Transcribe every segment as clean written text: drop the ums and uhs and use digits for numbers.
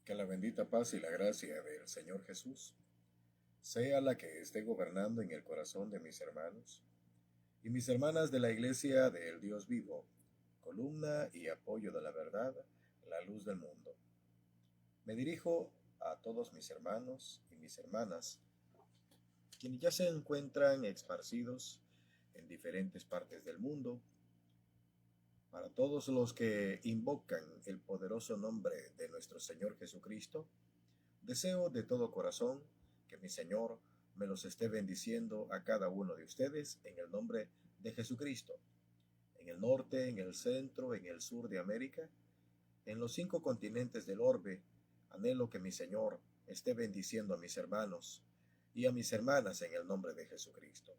Que la bendita paz y la gracia del Señor Jesús sea la que esté gobernando en el corazón de mis hermanos y mis hermanas de la Iglesia del Dios vivo, columna y apoyo de la verdad, la luz del mundo. Me dirijo a todos mis hermanos y mis hermanas, quienes ya se encuentran esparcidos en diferentes partes del mundo, para todos los que invocan el poderoso nombre de nuestro Señor Jesucristo. Deseo de todo corazón que mi Señor me los esté bendiciendo a cada uno de ustedes en el nombre de Jesucristo, en el norte, en el centro, en el sur de América, en los 5 continentes del orbe. Anhelo que mi Señor esté bendiciendo a mis hermanos y a mis hermanas en el nombre de Jesucristo.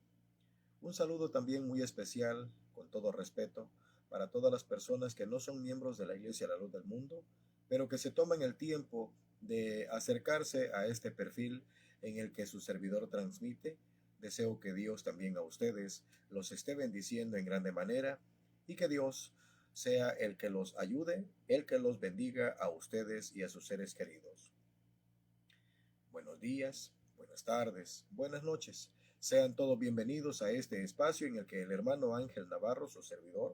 Un saludo también muy especial, con todo respeto, para todas las personas que no son miembros de la Iglesia La Luz del Mundo, pero que se toman el tiempo de acercarse a este perfil en el que su servidor transmite. Deseo que Dios también a ustedes los esté bendiciendo en grande manera y que Dios sea el que los ayude, el que los bendiga a ustedes y a sus seres queridos. Buenos días, buenas tardes, buenas noches. Sean todos bienvenidos a este espacio en el que el hermano Ángel Navarro, su servidor,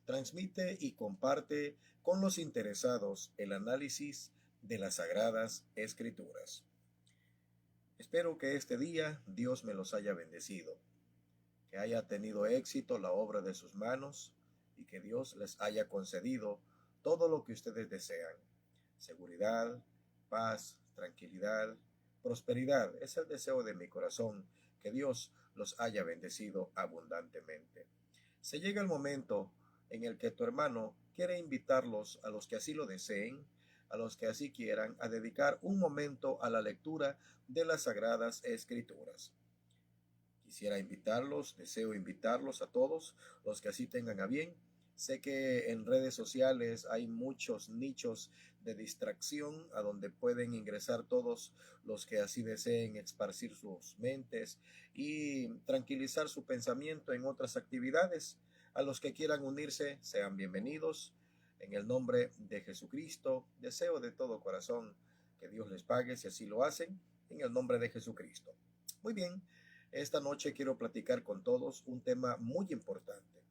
transmite y comparte con los interesados el análisis de las Sagradas Escrituras. Espero que este día Dios me los haya bendecido, que haya tenido éxito la obra de sus manos y que Dios les haya concedido todo lo que ustedes desean. Seguridad, paz, tranquilidad, prosperidad. Es el deseo de mi corazón, que Dios los haya bendecido abundantemente. Se llega el momento en el que tu hermano quiere invitarlos, a los que así lo deseen, a los que así quieran, a dedicar un momento a la lectura de las Sagradas Escrituras. Quisiera invitarlos, deseo invitarlos a todos los que así tengan a bien. Sé que en redes sociales hay muchos nichos de distracción a donde pueden ingresar todos los que así deseen esparcir sus mentes y tranquilizar su pensamiento en otras actividades. A los que quieran unirse, sean bienvenidos. En el nombre de Jesucristo, deseo de todo corazón que Dios les pague si así lo hacen, en el nombre de Jesucristo. Muy bien, esta noche quiero platicar con todos un tema muy importante.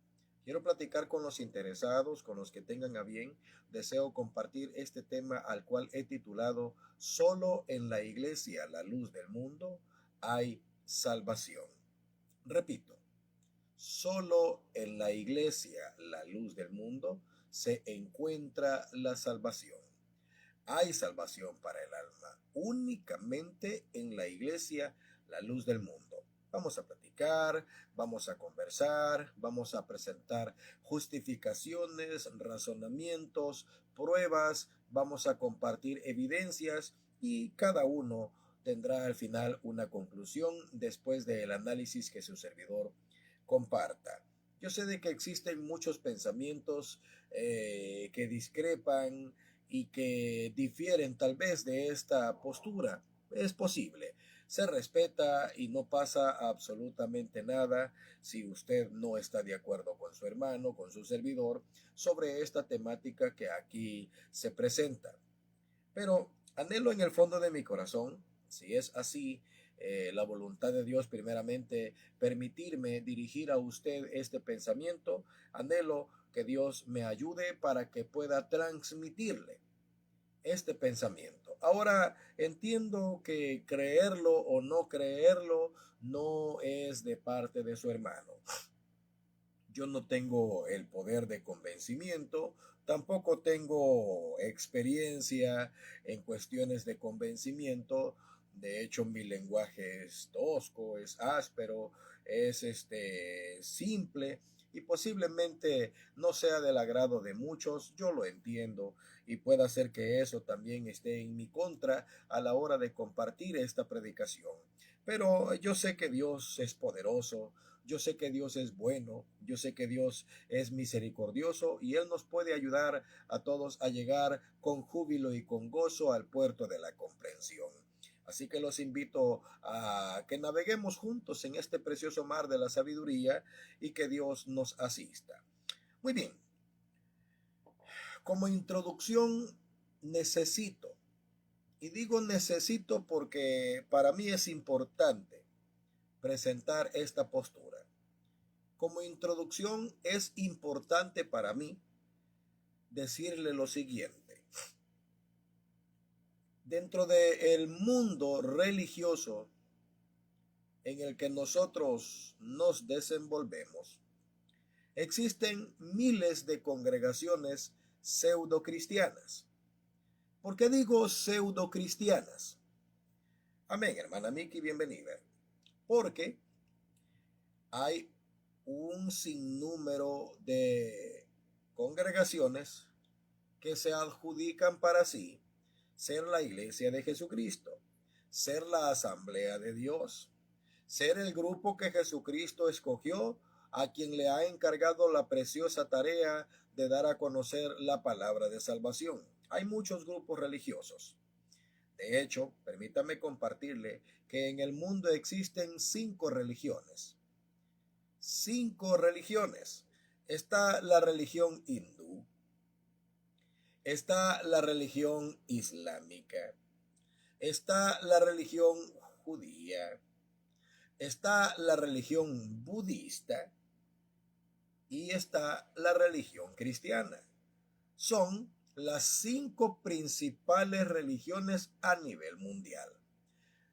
Quiero platicar con los interesados, con los que tengan a bien. Deseo compartir este tema al cual he titulado Solo en la Iglesia, la luz del mundo, hay salvación. Repito, solo en la Iglesia, la luz del mundo, se encuentra la salvación. Hay salvación para el alma únicamente en la Iglesia, la luz del mundo. Vamos a platicar, vamos a conversar, vamos a presentar justificaciones, razonamientos, pruebas, vamos a compartir evidencias y cada uno tendrá al final una conclusión después del análisis que su servidor comparta. Yo sé de que existen muchos pensamientos que discrepan y que difieren tal vez de esta postura. Es posible. Se respeta y no pasa absolutamente nada si usted no está de acuerdo con su hermano, con su servidor, sobre esta temática que aquí se presenta. Pero anhelo en el fondo de mi corazón, si es así, la voluntad de Dios primeramente, permitirme dirigir a usted este pensamiento. Anhelo que Dios me ayude para que pueda transmitirle este pensamiento. Ahora entiendo que creerlo o no creerlo no es de parte de su hermano. Yo no tengo el poder de convencimiento, tampoco tengo experiencia en cuestiones de convencimiento. De hecho, mi lenguaje es tosco, es áspero, es simple y posiblemente no sea del agrado de muchos. Yo lo entiendo y puede ser que eso también esté en mi contra a la hora de compartir esta predicación. Pero yo sé que Dios es poderoso, yo sé que Dios es bueno, yo sé que Dios es misericordioso y Él nos puede ayudar a todos a llegar con júbilo y con gozo al puerto de la comprensión. Así que los invito a que naveguemos juntos en este precioso mar de la sabiduría y que Dios nos asista. Muy bien, como introducción necesito Y digo necesito porque para mí es importante presentar esta postura. Como introducción es importante para mí decirle lo siguiente. Dentro del mundo religioso en el que nosotros nos desenvolvemos, existen miles de congregaciones pseudocristianas. ¿Por qué digo pseudocristianas? Amén, hermana Miki, bienvenida. Porque hay un sinnúmero de congregaciones que se adjudican para sí ser la iglesia de Jesucristo, ser la asamblea de Dios, ser el grupo que Jesucristo escogió, a quien le ha encargado la preciosa tarea de dar a conocer la palabra de salvación. Hay muchos grupos religiosos. De hecho, permítame compartirle que en el mundo existen 5 religiones. 5 religiones. Está la religión hindú, está la religión islámica, está la religión judía, está la religión budista y está la religión cristiana. Son las 5 principales religiones a nivel mundial.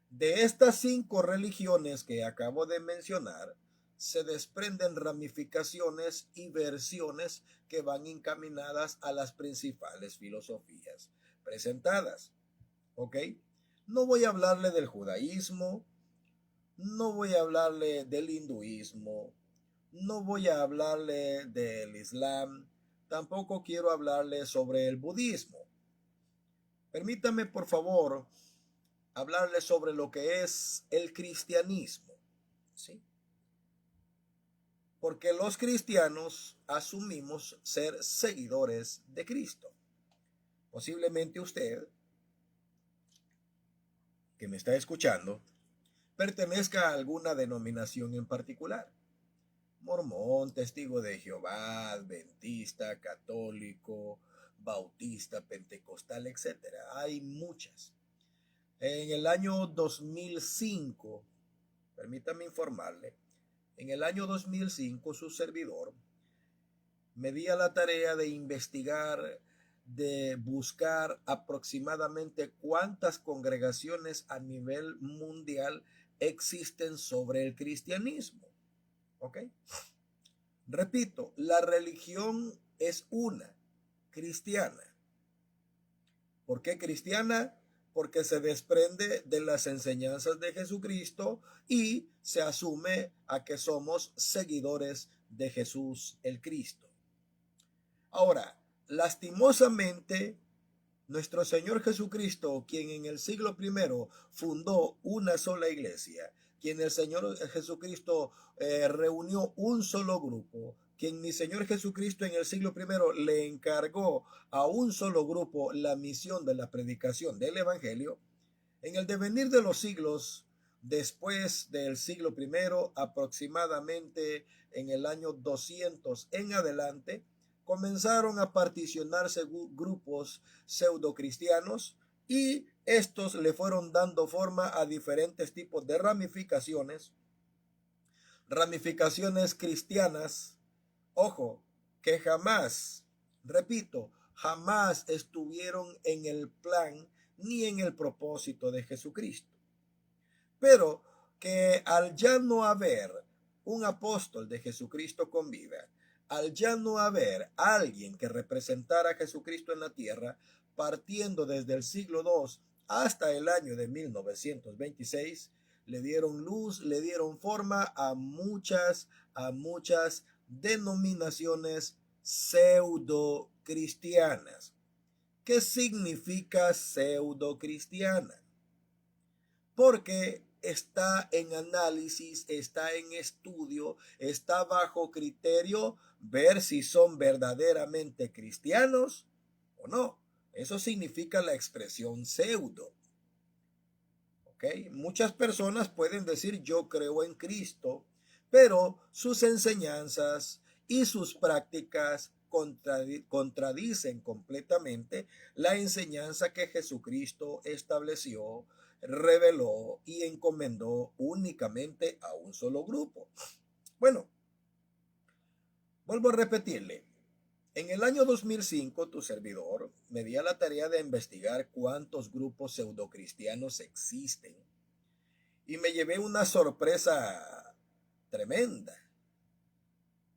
De estas 5 religiones que acabo de mencionar, se desprenden ramificaciones y versiones que van encaminadas a las principales filosofías presentadas. ¿Ok? No voy a hablarle del judaísmo, no voy a hablarle del hinduismo, no voy a hablarle del islam, tampoco quiero hablarle sobre el budismo. Permítame, por favor, hablarle sobre lo que es el cristianismo, ¿sí? Porque los cristianos asumimos ser seguidores de Cristo. Posiblemente usted, que me está escuchando, pertenezca a alguna denominación en particular. Mormón, testigo de Jehová, adventista, católico, bautista, pentecostal, etcétera. Hay muchas. En el año 2005, permítame informarle, en el año 2005 su servidor me di a la tarea de investigar, de buscar aproximadamente cuántas congregaciones a nivel mundial existen sobre el cristianismo. ¿Ok? Repito, la religión es una, cristiana. ¿Por qué cristiana? Porque se desprende de las enseñanzas de Jesucristo y se asume a que somos seguidores de Jesús el Cristo. Ahora, lastimosamente, nuestro Señor Jesucristo, quien en el siglo I fundó una sola iglesia, quien el Señor Jesucristo reunió un solo grupo, quien mi Señor Jesucristo en el siglo I le encargó a un solo grupo la misión de la predicación del Evangelio, en el devenir de los siglos, después del siglo I, aproximadamente en el año 200 en adelante, comenzaron a particionarse grupos pseudocristianos y estos le fueron dando forma a diferentes tipos de ramificaciones cristianas, ojo, que jamás, repito, jamás estuvieron en el plan ni en el propósito de Jesucristo. Pero que al ya no haber un apóstol de Jesucristo con vida, al ya no haber alguien que representara a Jesucristo en la tierra, partiendo desde el siglo II hasta el año de 1926, le dieron luz, le dieron forma a muchas denominaciones pseudo cristianas. ¿Qué significa pseudo cristiana? Porque está en análisis, está en estudio, está bajo criterio ver si son verdaderamente cristianos o no. Eso significa la expresión pseudo. ¿Okay? Muchas personas pueden decir yo creo en Cristo, pero sus enseñanzas y sus prácticas contradicen completamente la enseñanza que Jesucristo estableció, reveló y encomendó únicamente a un solo grupo. Bueno, vuelvo a repetirle. En el año 2005, tu servidor me di a la tarea de investigar cuántos grupos pseudocristianos existen y me llevé una sorpresa tremenda.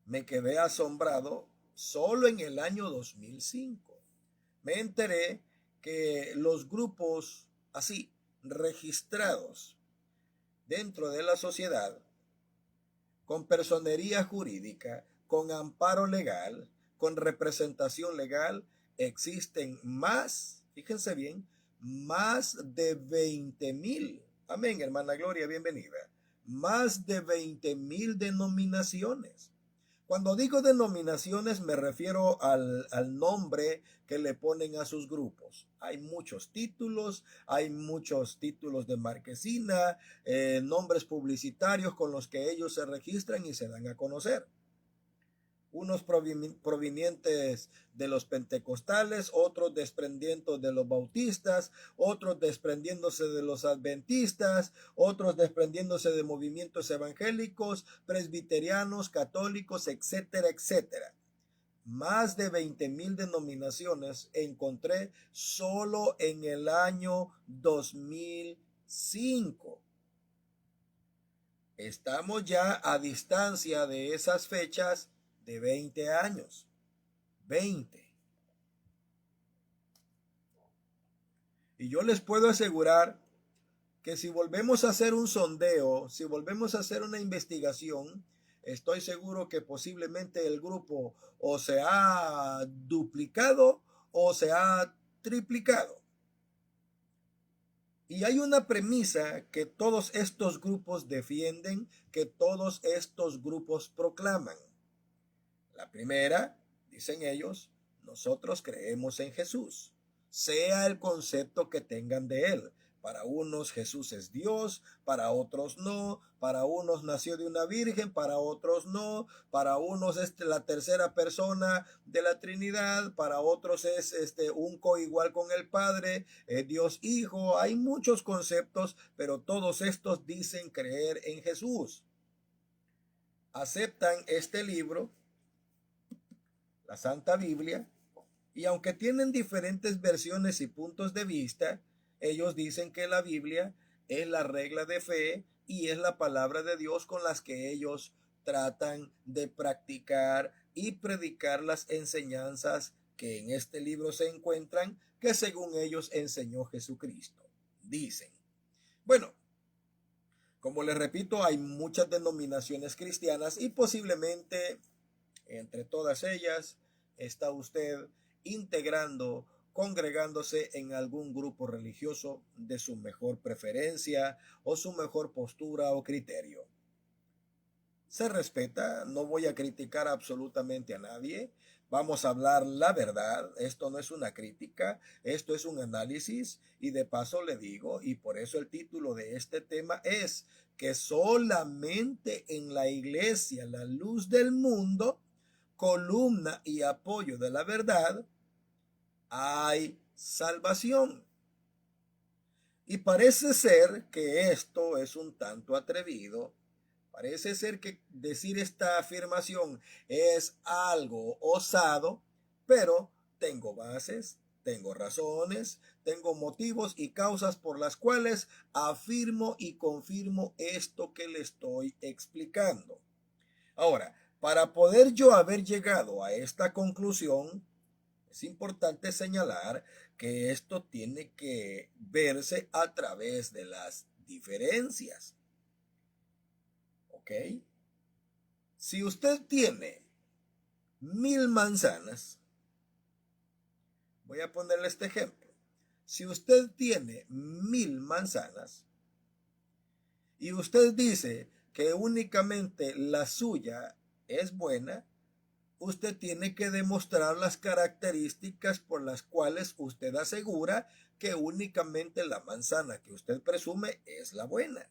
Me quedé asombrado solo en el año 2005. Me enteré que los grupos así registrados dentro de la sociedad, con personería jurídica, con amparo legal, con representación legal, existen más, fíjense bien, más de 20,000. Amén, hermana Gloria, bienvenida. Más de 20,000 denominaciones. Cuando digo denominaciones me refiero al nombre que le ponen a sus grupos. Hay muchos títulos de marquesina, nombres publicitarios con los que ellos se registran y se dan a conocer. Unos provenientes de los pentecostales, otros desprendiendo de los bautistas, otros desprendiéndose de los adventistas, otros desprendiéndose de movimientos evangélicos, presbiterianos, católicos, etcétera, etcétera. Más de 20,000 denominaciones encontré solo en el año 2005. Estamos ya a distancia de esas fechas de 20 años. 20. Y yo les puedo asegurar que si volvemos a hacer un sondeo, si volvemos a hacer una investigación, estoy seguro que posiblemente el grupo o se ha duplicado o se ha triplicado. Y hay una premisa que todos estos grupos defienden, que todos estos grupos proclaman. La primera, dicen ellos, nosotros creemos en Jesús, sea el concepto que tengan de él. Para unos Jesús es Dios, para otros no, para unos nació de una virgen, para otros no, para unos es la tercera persona de la Trinidad, para otros es un coigual con el Padre, Dios Hijo. Hay muchos conceptos, pero todos estos dicen creer en Jesús. Aceptan este libro, la Santa Biblia, y aunque tienen diferentes versiones y puntos de vista, ellos dicen que la Biblia es la regla de fe y es la palabra de Dios con las que ellos tratan de practicar y predicar las enseñanzas que en este libro se encuentran, que según ellos enseñó Jesucristo. Dicen. Bueno, como les repito, hay muchas denominaciones cristianas y posiblemente entre todas ellas está usted integrando, congregándose en algún grupo religioso de su mejor preferencia o su mejor postura o criterio. Se respeta, no voy a criticar absolutamente a nadie. Vamos a hablar la verdad. Esto no es una crítica, esto es un análisis. Y de paso le digo, y por eso el título de este tema es que solamente en la iglesia, la luz del mundo, columna y apoyo de la verdad, hay salvación. Y parece ser que esto es un tanto atrevido. Parece ser que decir esta afirmación es algo osado, pero tengo bases, tengo razones, tengo motivos y causas por las cuales afirmo y confirmo esto que le estoy explicando. Ahora, para poder yo haber llegado a esta conclusión, es importante señalar que esto tiene que verse a través de las diferencias. ¿Ok? Si usted tiene 1,000 manzanas, voy a ponerle este ejemplo. Si usted tiene 1,000 manzanas y usted dice que únicamente la suya es buena, usted tiene que demostrar las características por las cuales usted asegura que únicamente la manzana que usted presume es la buena.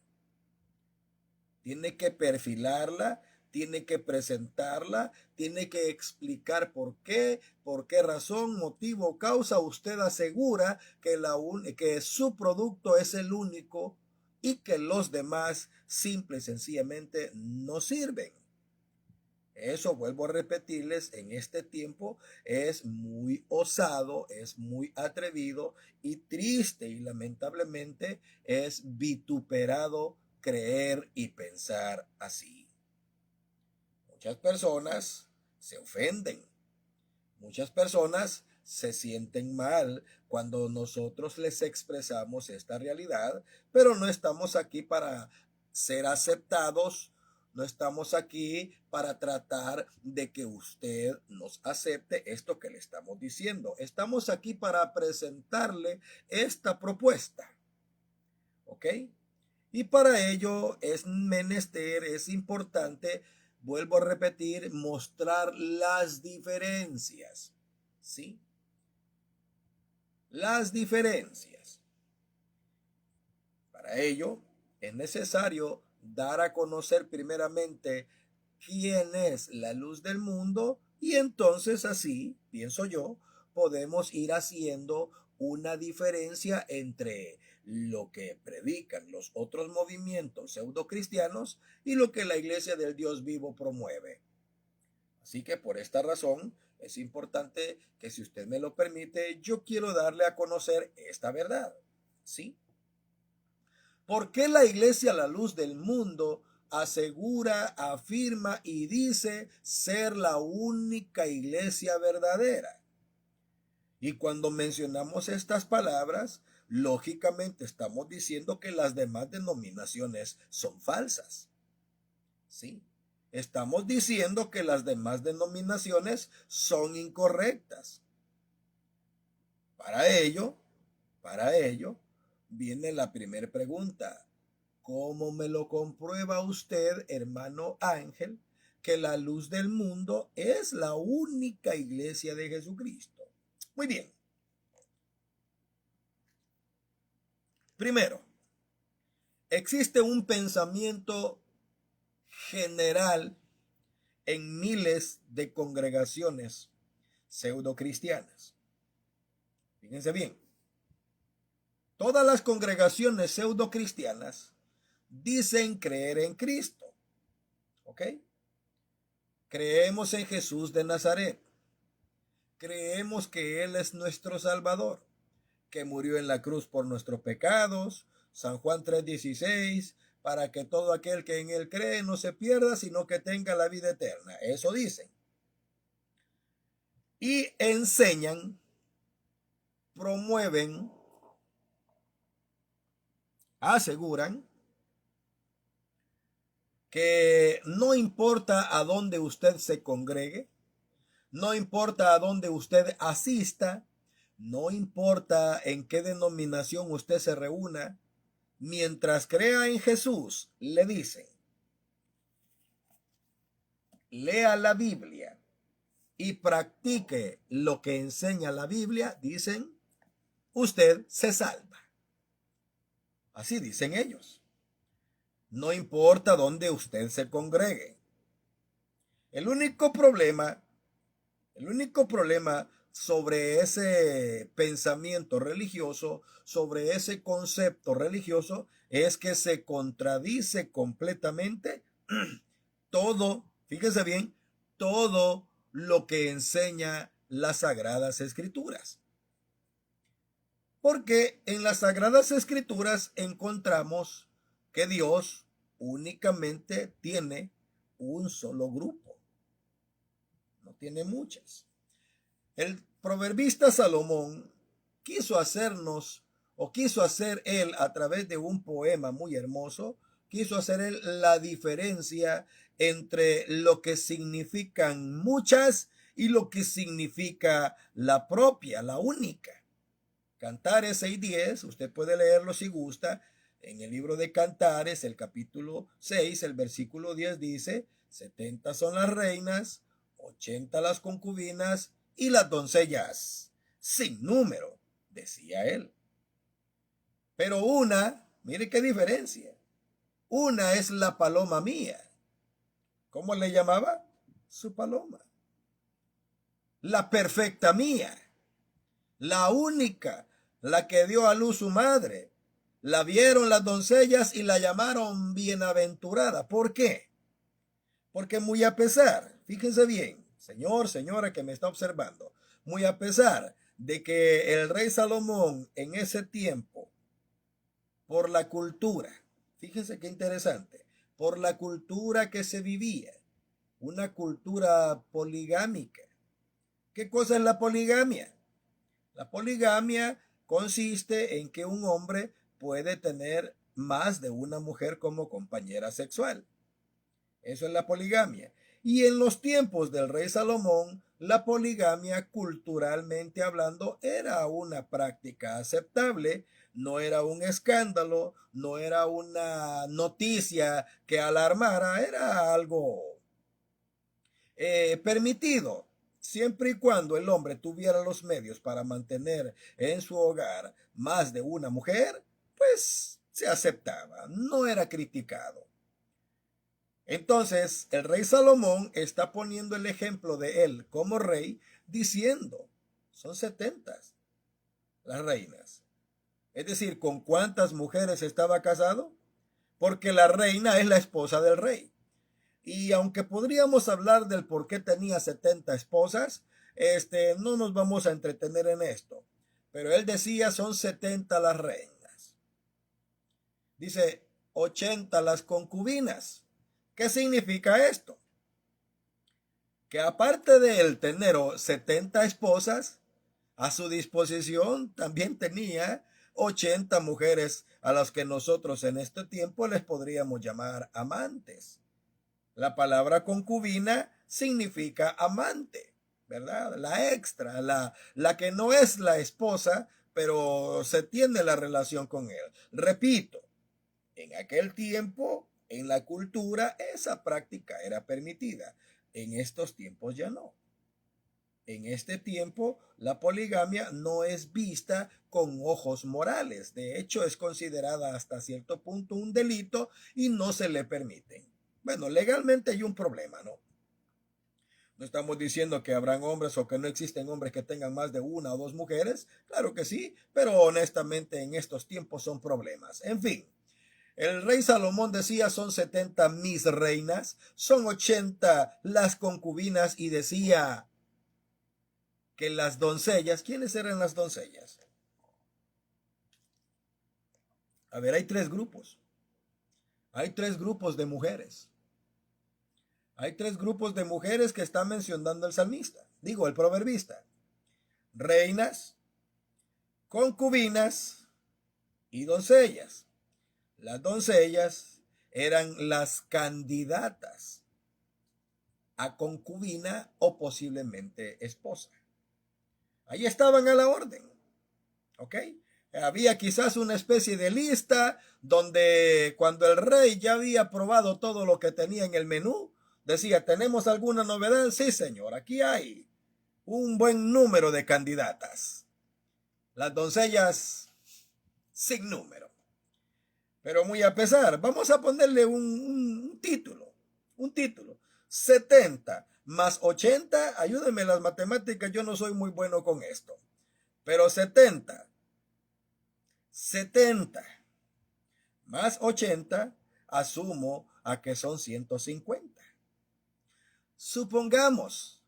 Tiene que perfilarla, tiene que presentarla, tiene que explicar por qué razón, motivo o causa usted asegura que su producto es el único y que los demás simple y sencillamente no sirven. Eso, vuelvo a repetirles, en este tiempo es muy osado, es muy atrevido y triste y lamentablemente es vituperado creer y pensar así. Muchas personas se ofenden, muchas personas se sienten mal cuando nosotros les expresamos esta realidad, pero no estamos aquí para ser aceptados, no estamos aquí para tratar de que usted nos acepte esto que le estamos diciendo. Estamos aquí para presentarle esta propuesta, ¿ok? Y para ello es menester, es importante, vuelvo a repetir, mostrar las diferencias, ¿sí? Las diferencias. Para ello es necesario dar a conocer primeramente quién es la luz del mundo y entonces así, pienso yo, podemos ir haciendo una diferencia entre lo que predican los otros movimientos pseudocristianos y lo que la Iglesia del Dios vivo promueve. Así que por esta razón es importante que, si usted me lo permite, yo quiero darle a conocer esta verdad, ¿sí? ¿Por qué la Iglesia, la luz del mundo, asegura, afirma y dice ser la única iglesia verdadera? Y cuando mencionamos estas palabras, lógicamente estamos diciendo que las demás denominaciones son falsas. ¿Sí? Estamos diciendo que las demás denominaciones son incorrectas. Para ello, viene la primera pregunta. ¿Cómo me lo comprueba usted, hermano Ángel, que la luz del mundo es la única iglesia de Jesucristo? Muy bien. Primero, existe un pensamiento general en miles de congregaciones pseudocristianas. Fíjense bien, todas las congregaciones pseudocristianas dicen creer en Cristo, ¿ok? Creemos en Jesús de Nazaret, creemos que Él es nuestro Salvador, que murió en la cruz por nuestros pecados, San Juan 3:16, para que todo aquel que en Él cree no se pierda, sino que tenga la vida eterna. Eso dicen. Y enseñan, promueven, aseguran que no importa a dónde usted se congregue, no importa a dónde usted asista, no importa en qué denominación usted se reúna, mientras crea en Jesús, le dicen, lea la Biblia y practique lo que enseña la Biblia, dicen, usted se salva. Así dicen ellos. No importa dónde usted se congregue. El único problema sobre ese pensamiento religioso, sobre ese concepto religioso, es que se contradice completamente todo, fíjese bien, todo lo que enseña las Sagradas Escrituras. Porque en las Sagradas Escrituras encontramos que Dios únicamente tiene un solo grupo, no tiene muchas. El proverbista Salomón quiso hacer él a través de un poema muy hermoso, quiso hacer él la diferencia entre lo que significan muchas y lo que significa la propia, la única. Cantares 6:10, usted puede leerlo si gusta, en el libro de Cantares, el capítulo 6, el versículo 10 dice, 70 son las reinas, 80 las concubinas y las doncellas, sin número, decía él. Pero una, mire qué diferencia, una es la paloma mía, ¿Cómo le llamaba? Su paloma. La perfecta mía, la única, la que dio a luz su madre. La vieron las doncellas y la llamaron bienaventurada. ¿Por qué? Porque muy a pesar, fíjense bien, señor, señora que me está observando, muy a pesar de que el rey Salomón en ese tiempo, por la cultura, fíjense qué interesante, por la cultura que se vivía, una cultura poligámica. ¿Qué cosa es la poligamia? La poligamia consiste en que un hombre puede tener más de una mujer como compañera sexual. Eso es la poligamia. Y en los tiempos del rey Salomón, la poligamia, culturalmente hablando, era una práctica aceptable, no era un escándalo, no era una noticia que alarmara, era algo permitido, siempre y cuando el hombre tuviera los medios para mantener en su hogar más de una mujer, pues se aceptaba, no era criticado. Entonces, el rey Salomón está poniendo el ejemplo de él como rey, diciendo, son 70 las reinas. Es decir, ¿con cuántas mujeres estaba casado? Porque la reina es la esposa del rey. Y aunque podríamos hablar del por qué tenía 70 esposas, no nos vamos a entretener en esto. Pero él decía, son 70 las reinas. Dice, 80 las concubinas. ¿Qué significa esto? Que aparte de él tener 70 esposas, a su disposición también tenía 80 mujeres a las que nosotros en este tiempo les podríamos llamar amantes. La palabra concubina significa amante, ¿verdad? La extra, la que no es la esposa, pero se tiene la relación con él. Repito, en aquel tiempo, en la cultura, esa práctica era permitida. En estos tiempos ya no. En este tiempo, la poligamia no es vista con ojos morales. De hecho, es considerada hasta cierto punto un delito y no se le permiten. Bueno, legalmente hay un problema, ¿no? No estamos diciendo que habrán hombres o que no existen hombres que tengan más de una o dos mujeres. Claro que sí, pero honestamente en estos tiempos son problemas. En fin, el rey Salomón decía son 70 mis reinas, son 80 las concubinas y decía que las doncellas, ¿quiénes eran las doncellas? A ver, hay tres grupos. Hay tres grupos de mujeres. Hay tres grupos de mujeres que está mencionando el salmista, digo, el proverbista. Reinas, concubinas y doncellas. Las doncellas eran las candidatas a concubina o posiblemente esposa. Ahí estaban a la orden, ¿ok? Había quizás una especie de lista donde cuando el rey ya había probado todo lo que tenía en el menú, decía, ¿tenemos alguna novedad? Sí, señor, aquí hay un buen número de candidatas. Las doncellas sin número. Pero muy a pesar, vamos a ponerle un título. Un título. 70 más 80, ayúdenme las matemáticas, yo no soy muy bueno con esto. Pero 70 más 80, asumo a que son 150. Supongamos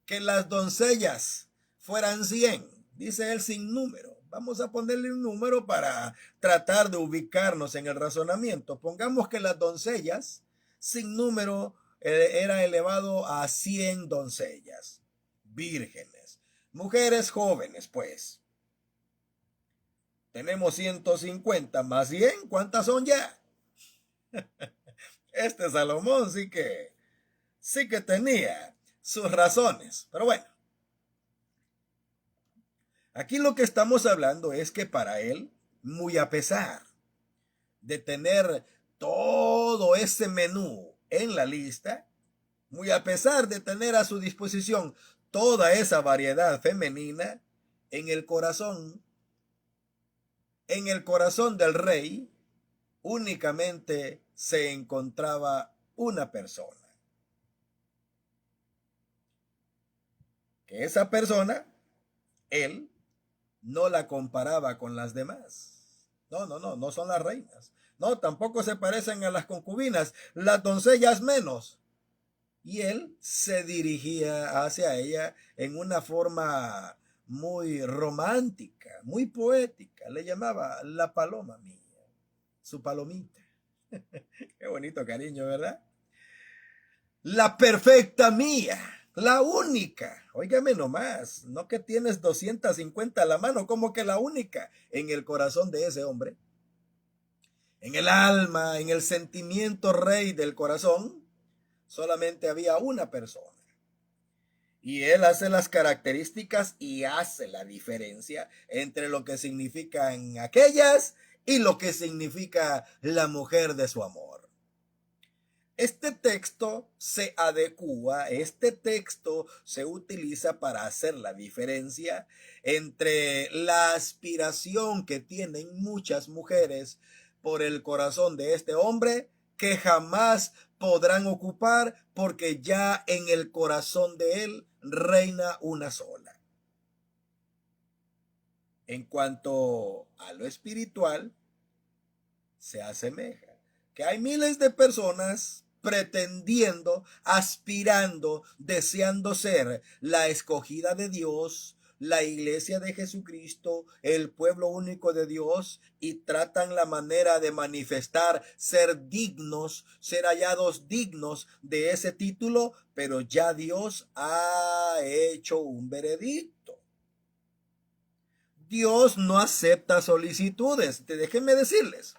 que las doncellas fueran 100, dice él sin número. Vamos a ponerle un número para tratar de ubicarnos en el razonamiento. Pongamos que las doncellas sin número era elevado a 100 doncellas, vírgenes, mujeres jóvenes, pues. Tenemos 150 más 100, ¿cuántas son ya? Este Salomón sí que tenía sus razones, pero bueno. Aquí lo que estamos hablando es que para él, muy a pesar de tener todo ese menú en la lista, muy a pesar de tener a su disposición toda esa variedad femenina, en el corazón del rey únicamente se encontraba una persona. que esa persona, él, no la comparaba con las demás. No, no, no, no son las reinas. No, tampoco se parecen a las concubinas, las doncellas menos. Y él se dirigía hacia ella en una forma muy romántica, muy poética. Le llamaba la paloma mía, su palomita. Qué bonito cariño, ¿verdad? La perfecta mía, la única. Óigame nomás, no que tienes 250 a la mano, como que la única en el corazón de ese hombre. En el alma, en el sentimiento rey del corazón, solamente había una persona. Y él hace las características y hace la diferencia entre lo que significan aquellas y lo que significa la mujer de su amor. Este texto se adecua, este texto se utiliza para hacer la diferencia entre la aspiración que tienen muchas mujeres por el corazón de este hombre que jamás podrán ocupar porque ya en el corazón de él reina una sola. En cuanto a lo espiritual, se asemeja que hay miles de personas pretendiendo, aspirando, deseando ser la escogida de Dios, la iglesia de Jesucristo, el pueblo único de Dios, y tratan la manera de manifestar ser dignos, ser hallados dignos de ese título, pero ya Dios ha hecho un veredicto. Dios no acepta solicitudes, déjenme decirles.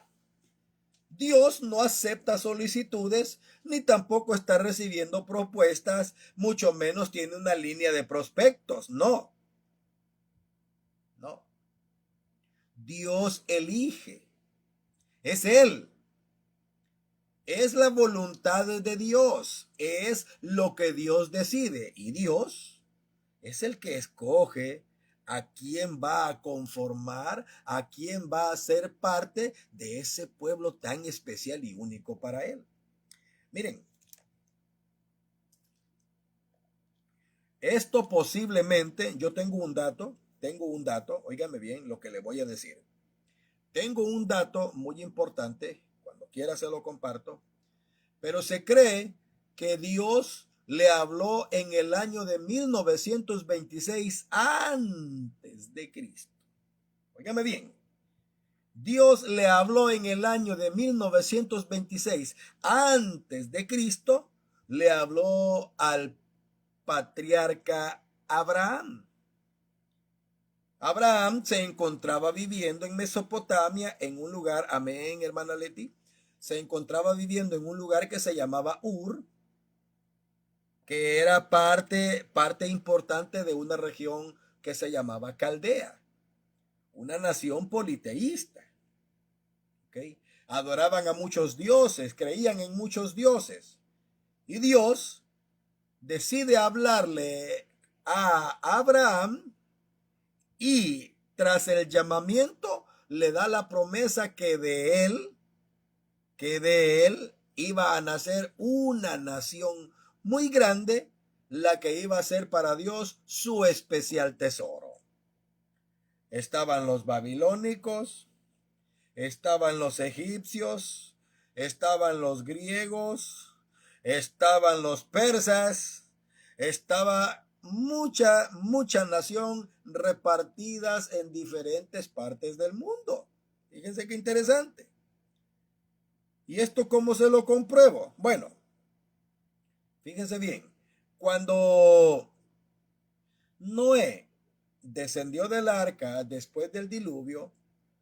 Dios no acepta solicitudes ni tampoco está recibiendo propuestas, mucho menos tiene una línea de prospectos. No, no. Dios elige. Es Él. Es la voluntad de Dios. Es lo que Dios decide. Y Dios es el que escoge a quién va a conformar, a quién va a ser parte de ese pueblo tan especial y único para Él. Miren, esto posiblemente, yo tengo un dato, óigame bien lo que le voy a decir. Tengo un dato muy importante, cuando quiera se lo comparto, pero se cree que Dios le habló en el año de 1926 antes de Cristo. Óigame bien. Dios le habló en el año de 1926 antes de Cristo, le habló al patriarca Abraham. Abraham se encontraba viviendo en Mesopotamia en un lugar, amén, hermana Leti, se encontraba viviendo en un lugar que se llamaba Ur, que era parte importante de una región que se llamaba Caldea, una nación politeísta. ¿Okay? Adoraban a muchos dioses, creían en muchos dioses. Y Dios decide hablarle a Abraham y tras el llamamiento le da la promesa que de él iba a nacer una nación muy grande, la que iba a ser para Dios su especial tesoro. Estaban los babilónicos, estaban los egipcios, estaban los griegos, estaban los persas, estaba mucha nación repartidas en diferentes partes del mundo. Fíjense qué interesante. ¿Y esto cómo se lo compruebo? Bueno, fíjense bien. Cuando Noé descendió del arca después del diluvio,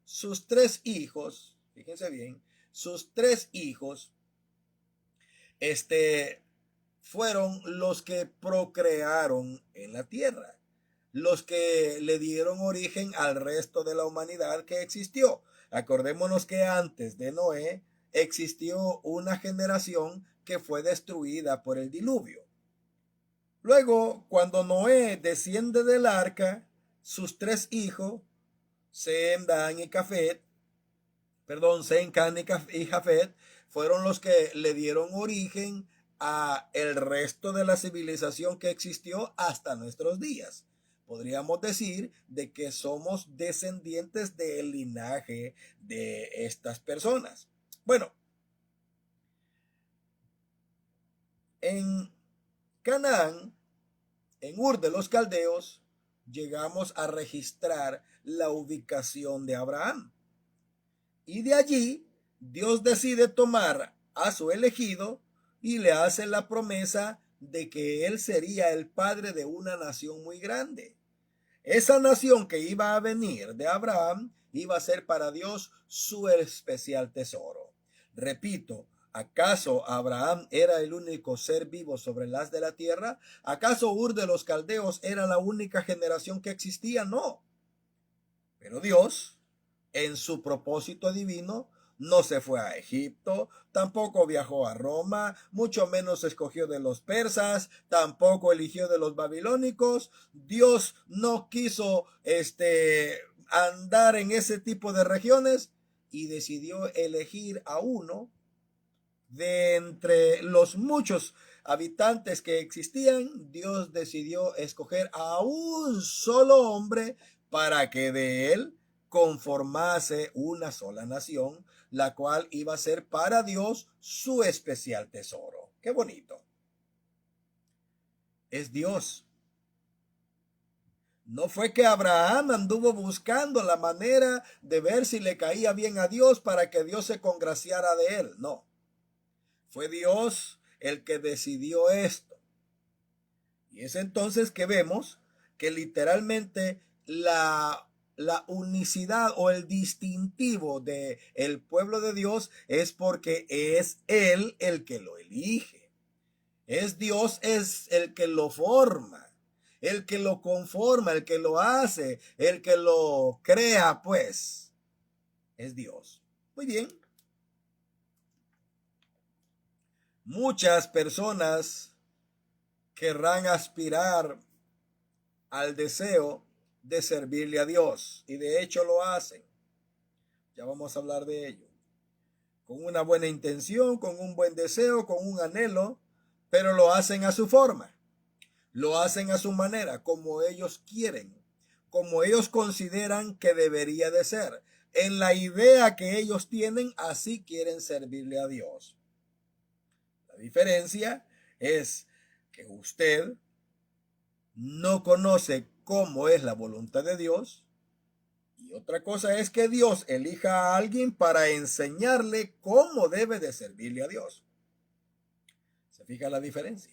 sus 3 hijos, fíjense bien, sus 3 hijos, fueron los que procrearon en la tierra, los que le dieron origen al resto de la humanidad que existió. Acordémonos que antes de Noé existió una generación que fue destruida por el diluvio. Luego, cuando Noé desciende del arca, sus 3 hijos, Sem, Dan y Jafet, Sem, Can y Jafet, fueron los que le dieron origen a el resto de la civilización que existió hasta nuestros días. Podríamos decir de que somos descendientes del linaje de estas personas. Bueno, en Canaán, en Ur de los Caldeos, llegamos a registrar la ubicación de Abraham. Y de allí, Dios decide tomar a su elegido y le hace la promesa de que él sería el padre de una nación muy grande. Esa nación que iba a venir de Abraham iba a ser para Dios su especial tesoro. Repito, ¿acaso Abraham era el único ser vivo sobre el haz de la tierra? ¿Acaso Ur de los Caldeos era la única generación que existía? No. Pero Dios, en su propósito divino, no se fue a Egipto, tampoco viajó a Roma, mucho menos escogió de los persas, tampoco eligió de los babilónicos. Dios no quiso andar en ese tipo de regiones y decidió elegir a uno de entre los muchos habitantes que existían. Dios decidió escoger a un solo hombre para que de él conformase una sola nación, la cual iba a ser para Dios su especial tesoro. Qué bonito. Es Dios. No fue que Abraham anduvo buscando la manera de ver si le caía bien a Dios para que Dios se congraciara de él. No. Fue Dios el que decidió esto. Y es entonces que vemos que literalmente la unicidad o el distintivo de el pueblo de Dios es porque es Él el que lo elige. Es Dios, es el que lo forma, el que lo conforma, el que lo hace, el que lo crea, pues. Es Dios. Muy bien. Muchas personas querrán aspirar al deseo de servirle a Dios y de hecho lo hacen. Ya vamos a hablar de ello. Con una buena intención, con un buen deseo, con un anhelo, pero lo hacen a su forma, lo hacen a su manera, como ellos quieren, como ellos consideran que debería de ser. En la idea que ellos tienen, así quieren servirle a Dios. La diferencia es que usted no conoce cómo es la voluntad de Dios. Y otra cosa es que Dios elija a alguien para enseñarle cómo debe de servirle a Dios. ¿Se fija la diferencia?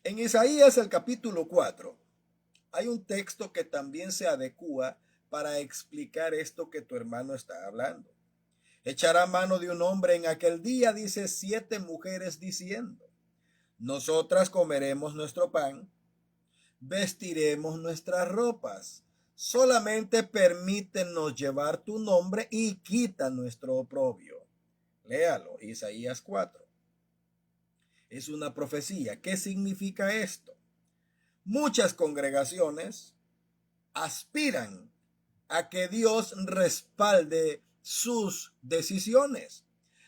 En Isaías el capítulo 4 hay un texto que también se adecúa para explicar esto que tu hermano está hablando. Echará mano de un hombre en aquel día, dice, 7 mujeres diciendo: nosotras comeremos nuestro pan, vestiremos nuestras ropas. Solamente permítenos llevar tu nombre y quita nuestro oprobio. Léalo, Isaías 4. Es una profecía. ¿Qué significa esto? Muchas congregaciones aspiran a que Dios respalde sus decisiones,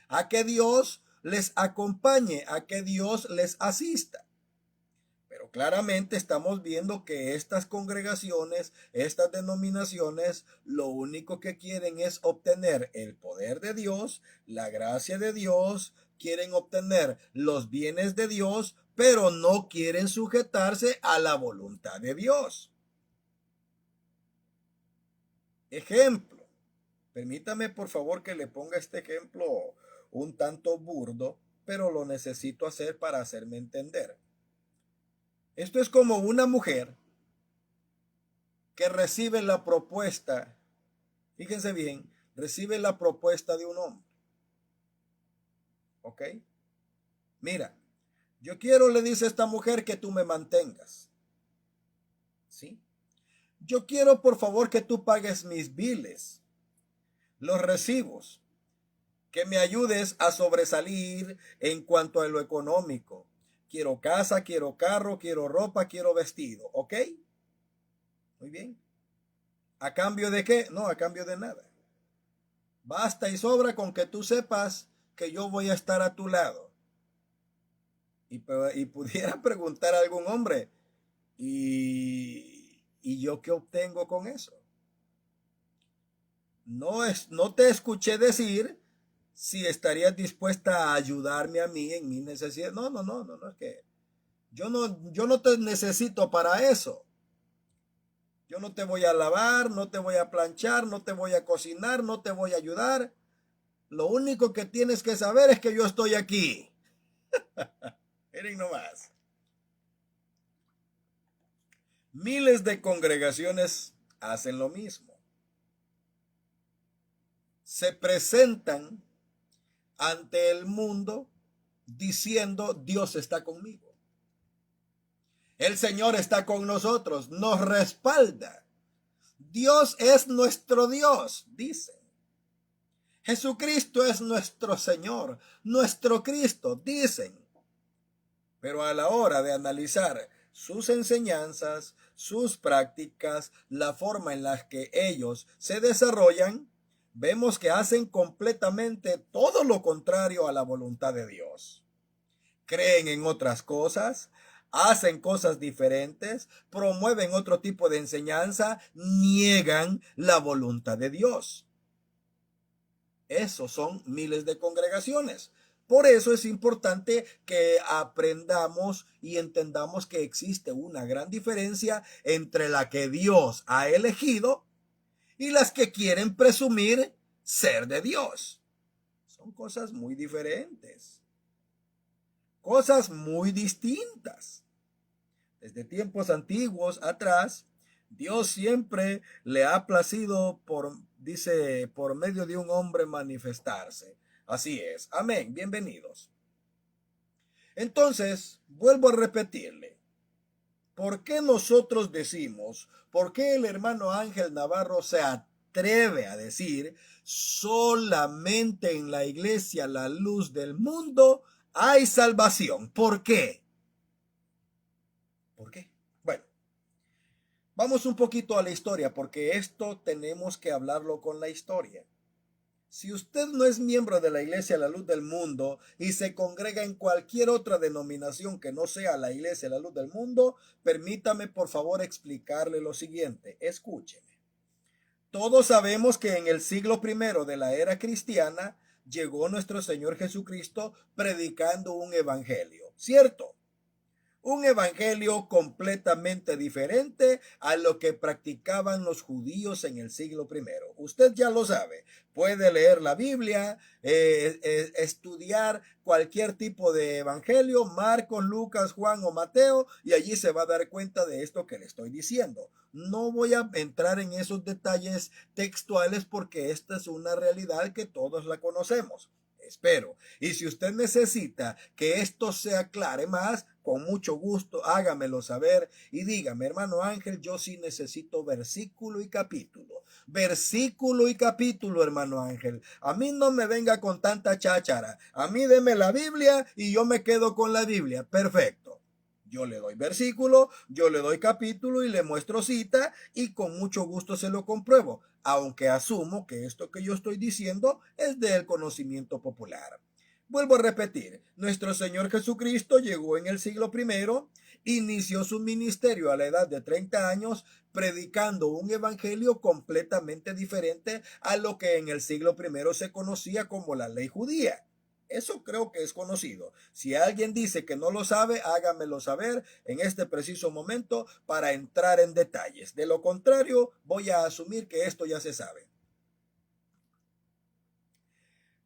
a que Dios les acompañe, a que Dios les asista. Pero claramente estamos viendo que estas congregaciones, estas denominaciones, lo único que quieren es obtener el poder de Dios, la gracia de Dios, quieren obtener los bienes de Dios, pero no quieren sujetarse a la voluntad de Dios. Ejemplo. Permítame por favor que le ponga este ejemplo un tanto burdo, pero lo necesito hacer para hacerme entender. Esto es como una mujer que recibe la propuesta, fíjense bien, recibe la propuesta de un hombre. ¿Ok? Mira, yo quiero, le dice esta mujer, que tú me mantengas. ¿Sí? Yo quiero, por favor, que tú pagues mis biles, los recibos, que me ayudes a sobresalir en cuanto a lo económico. Quiero casa, quiero carro, quiero ropa, quiero vestido. ¿Ok? Muy bien. ¿A cambio de qué? No, a cambio de nada. Basta y sobra con que tú sepas que yo voy a estar a tu lado. Y pudiera preguntar a algún hombre, ¿y yo qué obtengo con eso? No te escuché decir si estarías dispuesta a ayudarme a mí en mis necesidades. No, es que yo no te necesito para eso. Yo no te voy a lavar, no te voy a planchar, no te voy a cocinar, no te voy a ayudar. Lo único que tienes que saber es que yo estoy aquí. Miren nomás. Miles de congregaciones hacen lo mismo. Se presentan ante el mundo diciendo: Dios está conmigo. El Señor está con nosotros, nos respalda. Dios es nuestro Dios, dicen. Jesucristo es nuestro Señor, nuestro Cristo, dicen. Pero a la hora de analizar sus enseñanzas, sus prácticas, la forma en la que ellos se desarrollan, vemos que hacen completamente todo lo contrario a la voluntad de Dios. Creen en otras cosas, hacen cosas diferentes, promueven otro tipo de enseñanza, niegan la voluntad de Dios. Esos son miles de congregaciones. Por eso es importante que aprendamos y entendamos que existe una gran diferencia entre la que Dios ha elegido y las que quieren presumir ser de Dios. Son cosas muy diferentes. Cosas muy distintas. Desde tiempos antiguos atrás, Dios siempre le ha placido dice, por medio de un hombre manifestarse. Así es. Amén. Bienvenidos. Entonces, vuelvo a repetirle. ¿Por qué nosotros decimos, por qué el hermano Ángel Navarro se atreve a decir, solamente en la iglesia La Luz del Mundo hay salvación? ¿Por qué? ¿Por qué? Bueno, vamos un poquito a la historia, porque esto tenemos que hablarlo con la historia. Si usted no es miembro de la Iglesia La Luz del Mundo y se congrega en cualquier otra denominación que no sea la Iglesia La Luz del Mundo, permítame por favor explicarle lo siguiente. Escúcheme. Todos sabemos que en el siglo I de la era cristiana llegó nuestro Señor Jesucristo predicando un evangelio, ¿cierto? Un evangelio completamente diferente a lo que practicaban los judíos en el siglo I. Usted ya lo sabe, puede leer la Biblia, estudiar cualquier tipo de evangelio, Marcos, Lucas, Juan o Mateo, y allí se va a dar cuenta de esto que le estoy diciendo. No voy a entrar en esos detalles textuales porque esta es una realidad que todos la conocemos. Espero. Y si usted necesita que esto se aclare más, con mucho gusto hágamelo saber y dígame: hermano Ángel, yo sí necesito versículo y capítulo. Versículo y capítulo, hermano Ángel. A mí no me venga con tanta cháchara. A mí deme la Biblia y yo me quedo con la Biblia. Perfecto. Yo le doy versículo, yo le doy capítulo y le muestro cita y con mucho gusto se lo compruebo, aunque asumo que esto que yo estoy diciendo es del conocimiento popular. Vuelvo a repetir, nuestro Señor Jesucristo llegó en el siglo I, inició su ministerio a la edad de 30 años, predicando un evangelio completamente diferente a lo que en el siglo I se conocía como la ley judía. Eso creo que es conocido. Si alguien dice que no lo sabe, hágamelo saber en este preciso momento para entrar en detalles. De lo contrario, voy a asumir que esto ya se sabe.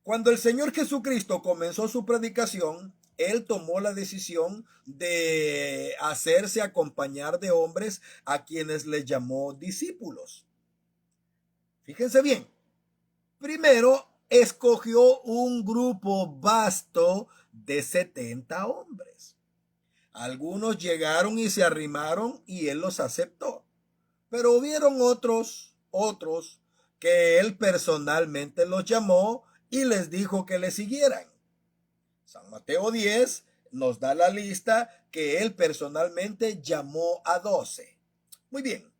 Cuando el Señor Jesucristo comenzó su predicación, Él tomó la decisión de hacerse acompañar de hombres a quienes les llamó discípulos. Fíjense bien. Primero, escogió un grupo vasto de 70 hombres. Algunos llegaron y se arrimaron y él los aceptó. Pero hubieron otros que él personalmente los llamó y les dijo que le siguieran. San Mateo 10 nos da la lista que él personalmente llamó a 12. Muy bien.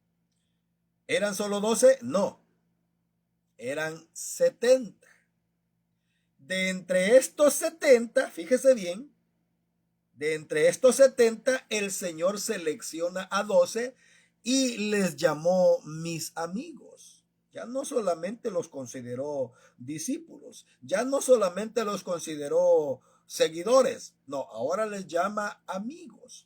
¿Eran solo 12? No. Eran 70. De entre estos 70, fíjese bien, de entre estos 70, el Señor selecciona a 12 y les llamó mis amigos. Ya no solamente los consideró discípulos, ya no solamente los consideró seguidores, no, ahora les llama amigos.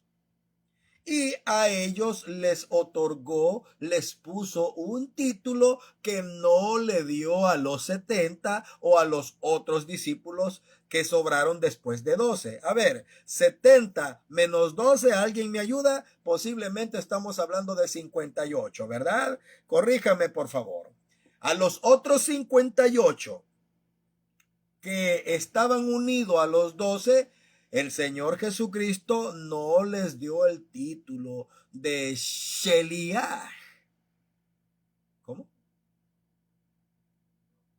Y a ellos les otorgó, les puso un título que no le dio a los 70 o a los otros discípulos que sobraron después de 12. A ver, 70 menos 12, ¿alguien me ayuda? Posiblemente estamos hablando de 58, ¿verdad? Corríjame, por favor. A los otros 58 que estaban unidos a los 12, el Señor Jesucristo no les dio el título de Sheliach. ¿Cómo?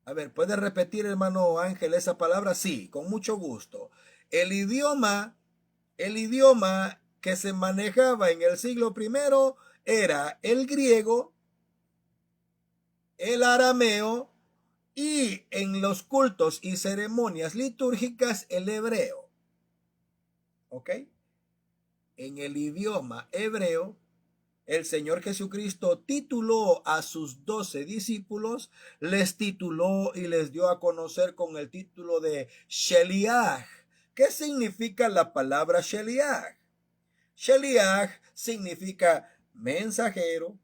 A ver, ¿puede repetir, hermano Ángel, esa palabra? Sí, con mucho gusto. El idioma que se manejaba en el siglo I era el griego, el arameo y en los cultos y ceremonias litúrgicas el hebreo. ¿Ok? En el idioma hebreo, el Señor Jesucristo tituló a sus 12 discípulos, les tituló y les dio a conocer con el título de Sheliach. ¿Qué significa la palabra Sheliach? Sheliach significa mensajero,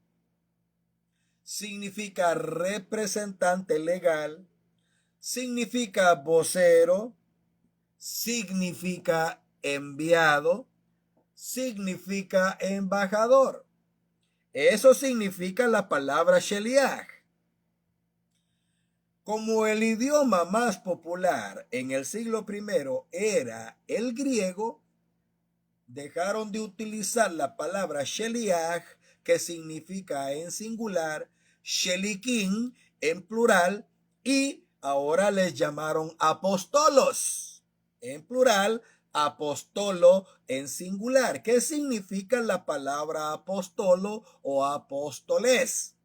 significa representante legal, significa vocero, significa enviado, significa embajador. Eso significa la palabra Sheliach. Como el idioma más popular en el siglo I era el griego, dejaron de utilizar la palabra Sheliach, que significa en singular, Shelikim en plural, y ahora les llamaron apóstolos en plural, apostolo en singular. ¿Qué significa la palabra apostolo o apóstoles?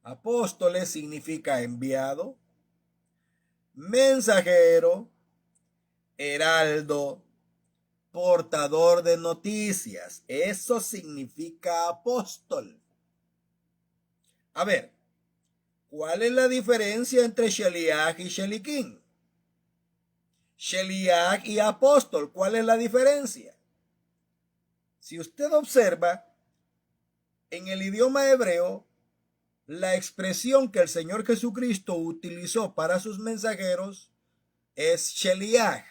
Apóstoles significa enviado, mensajero, heraldo, portador de noticias. Eso significa apóstol. A ver, ¿cuál es la diferencia entre Sheliach y Shelikim? Sheliach y apóstol, ¿cuál es la diferencia? Si usted observa, en el idioma hebreo, la expresión que el Señor Jesucristo utilizó para sus mensajeros es Sheliach,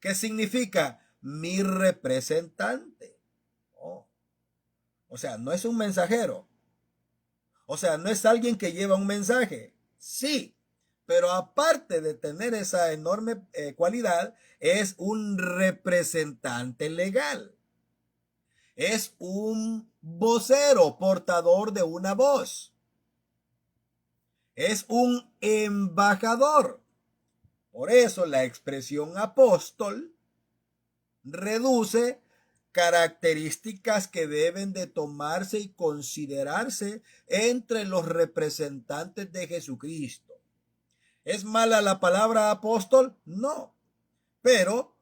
que significa mi representante. Oh. O sea, no es un mensajero. O sea, no es alguien que lleva un mensaje. Sí, pero aparte de tener esa enorme cualidad, es un representante legal. Es un vocero, portador de una voz. Es un embajador. Por eso la expresión apóstol reduce características que deben de tomarse y considerarse entre los representantes de Jesucristo. ¿Es mala la palabra apóstol? No, pero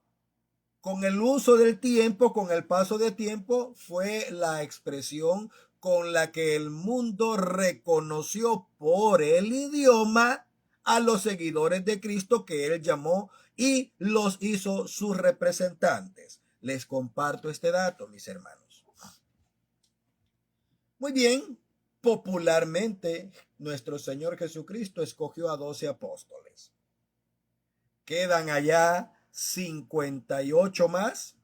con el uso del tiempo, con el paso de tiempo, fue la expresión con la que el mundo reconoció por el idioma a los seguidores de Cristo que él llamó y los hizo sus representantes. Les comparto este dato, mis hermanos. Muy bien, popularmente nuestro Señor Jesucristo escogió a 12 apóstoles. Quedan allá 58 más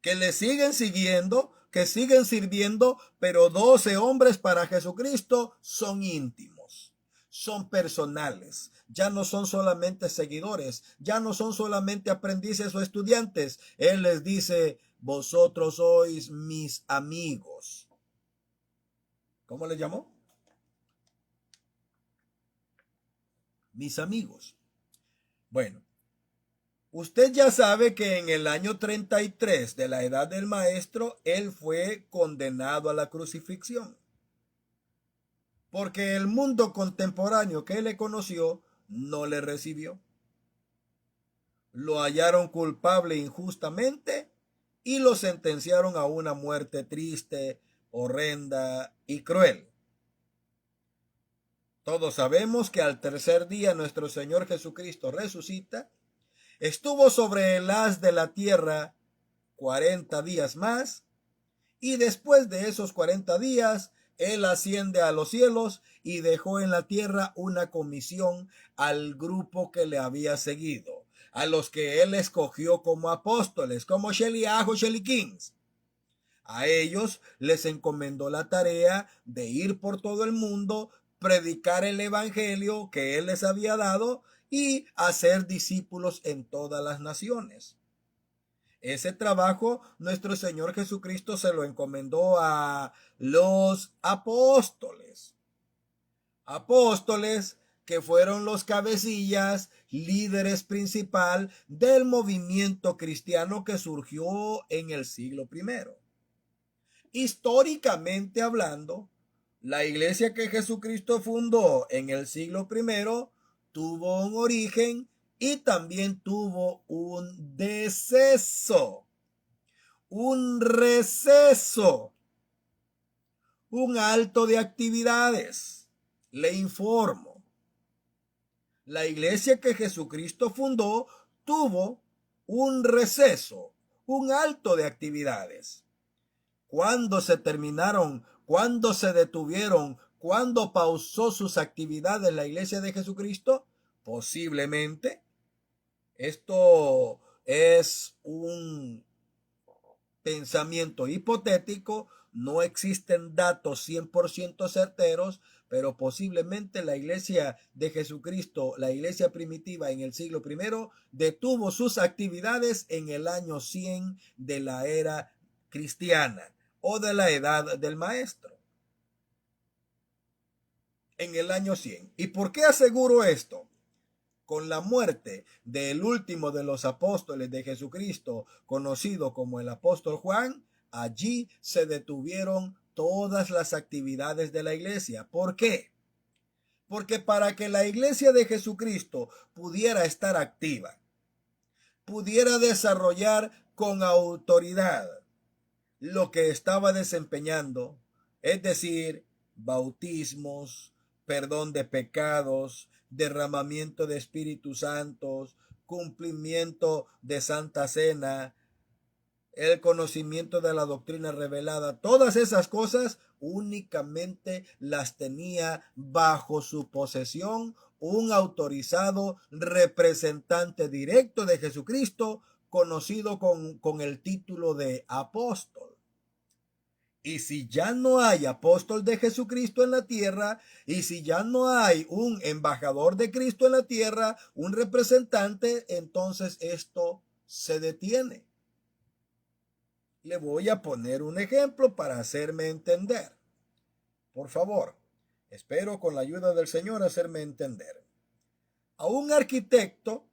que le siguen siguiendo, que siguen sirviendo, pero 12 hombres para Jesucristo son íntimos, son personales, ya no son solamente seguidores, ya no son solamente aprendices o estudiantes. Él les dice, vosotros sois mis amigos. ¿Cómo les llamó? Mis amigos. Bueno, usted ya sabe que en el año 33 de la edad del maestro, él fue condenado a la crucifixión. Porque el mundo contemporáneo que él le conoció no le recibió. Lo hallaron culpable injustamente y lo sentenciaron a una muerte triste, horrenda y cruel. Todos sabemos que al tercer día nuestro Señor Jesucristo resucita, estuvo sobre el haz de la tierra 40 días más, y después de esos 40 días, Él asciende a los cielos y dejó en la tierra una comisión al grupo que le había seguido, a los que Él escogió como apóstoles, como Sheliach o Shelikins. A ellos les encomendó la tarea de ir por todo el mundo, predicar el evangelio que Él les había dado y hacer discípulos en todas las naciones. Ese trabajo nuestro Señor Jesucristo se lo encomendó a los apóstoles. Apóstoles que fueron los cabecillas, líderes principal del movimiento cristiano que surgió en el siglo I. Históricamente hablando, la iglesia que Jesucristo fundó en el siglo I tuvo un origen y también tuvo un deceso, un receso, un alto de actividades. Le informo, la iglesia que Jesucristo fundó tuvo un receso, un alto de actividades. ¿Cuándo se terminaron? ¿Cuándo se detuvieron? ¿Cuándo pausó sus actividades la iglesia de Jesucristo? Posiblemente. Esto es un pensamiento hipotético, no existen datos 100% certeros, pero posiblemente la iglesia de Jesucristo, la iglesia primitiva en el siglo I, detuvo sus actividades en el año 100 de la era cristiana o de la edad del maestro. En el año 100. ¿Y por qué aseguro esto? Con la muerte del último de los apóstoles de Jesucristo, conocido como el apóstol Juan, allí se detuvieron todas las actividades de la iglesia. ¿Por qué? Porque para que la iglesia de Jesucristo pudiera estar activa, pudiera desarrollar con autoridad lo que estaba desempeñando, es decir, bautismos, perdón de pecados, derramamiento de Espíritus Santos, cumplimiento de Santa Cena, el conocimiento de la doctrina revelada, todas esas cosas únicamente las tenía bajo su posesión un autorizado representante directo de Jesucristo, conocido con el título de apóstol. Y si ya no hay apóstol de Jesucristo en la tierra, y si ya no hay un embajador de Cristo en la tierra, un representante, entonces esto se detiene. Le voy a poner un ejemplo para hacerme entender. Por favor, espero con la ayuda del Señor hacerme entender. A un arquitecto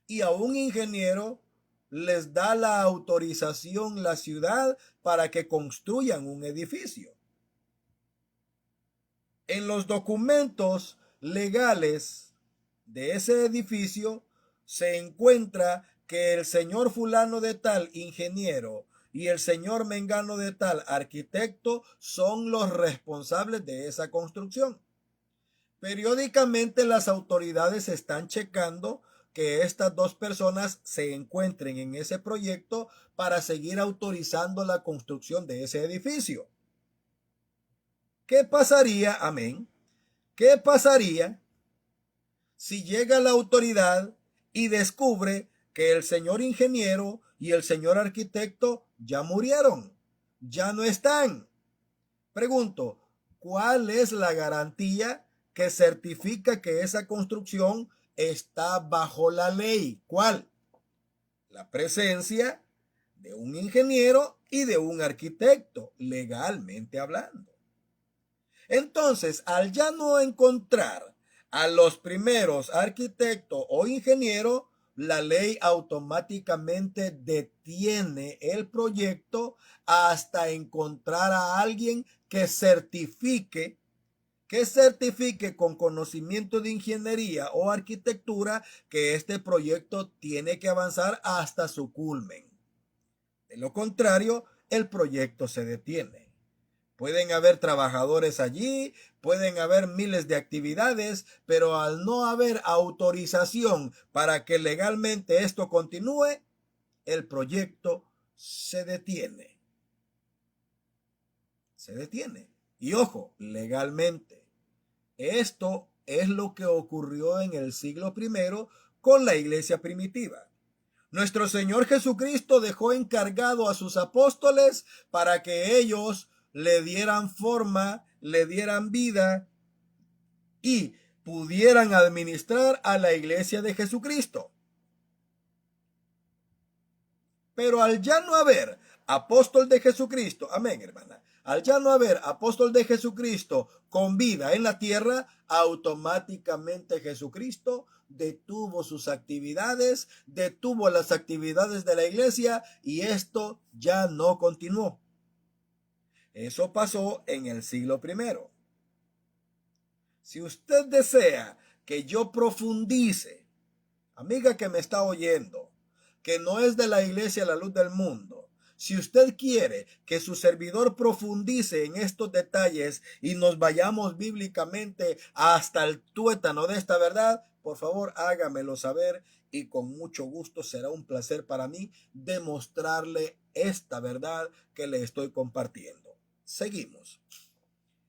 y a un ingeniero les da la autorización la ciudad para que construyan un edificio. En los documentos legales de ese edificio se encuentra que el señor fulano de tal ingeniero y el señor mengano de tal arquitecto son los responsables de esa construcción. Periódicamente las autoridades están checando que estas dos personas se encuentren en ese proyecto para seguir autorizando la construcción de ese edificio. ¿Qué pasaría? Amén. ¿Qué pasaría si llega la autoridad y descubre que el señor ingeniero y el señor arquitecto ya murieron, ya no están? Pregunto, ¿cuál es la garantía que certifica que esa construcción está bajo la ley? ¿Cuál? La presencia de un ingeniero y de un arquitecto, legalmente hablando. Entonces, al ya no encontrar a los primeros arquitectos o ingenieros, la ley automáticamente detiene el proyecto hasta encontrar a alguien que certifique que certifique con conocimiento de ingeniería o arquitectura que este proyecto tiene que avanzar hasta su culmen. De lo contrario, el proyecto se detiene. Pueden haber trabajadores allí, pueden haber miles de actividades, pero al no haber autorización para que legalmente esto continúe, el proyecto se detiene. Se detiene. Y ojo, legalmente. Esto es lo que ocurrió en el siglo I con la iglesia primitiva. Nuestro Señor Jesucristo dejó encargado a sus apóstoles para que ellos le dieran forma, le dieran vida y pudieran administrar a la iglesia de Jesucristo. Pero al ya no haber apóstol de Jesucristo, amén, hermana, al ya no haber apóstol de Jesucristo con vida en la tierra, automáticamente Jesucristo detuvo sus actividades, detuvo las actividades de la iglesia y esto ya no continuó. Eso pasó en el siglo I. Si usted desea que yo profundice, amiga que me está oyendo, que no es de la iglesia La Luz del Mundo, si usted quiere que su servidor profundice en estos detalles y nos vayamos bíblicamente hasta el tuétano de esta verdad, por favor hágamelo saber y con mucho gusto será un placer para mí demostrarle esta verdad que le estoy compartiendo. Seguimos.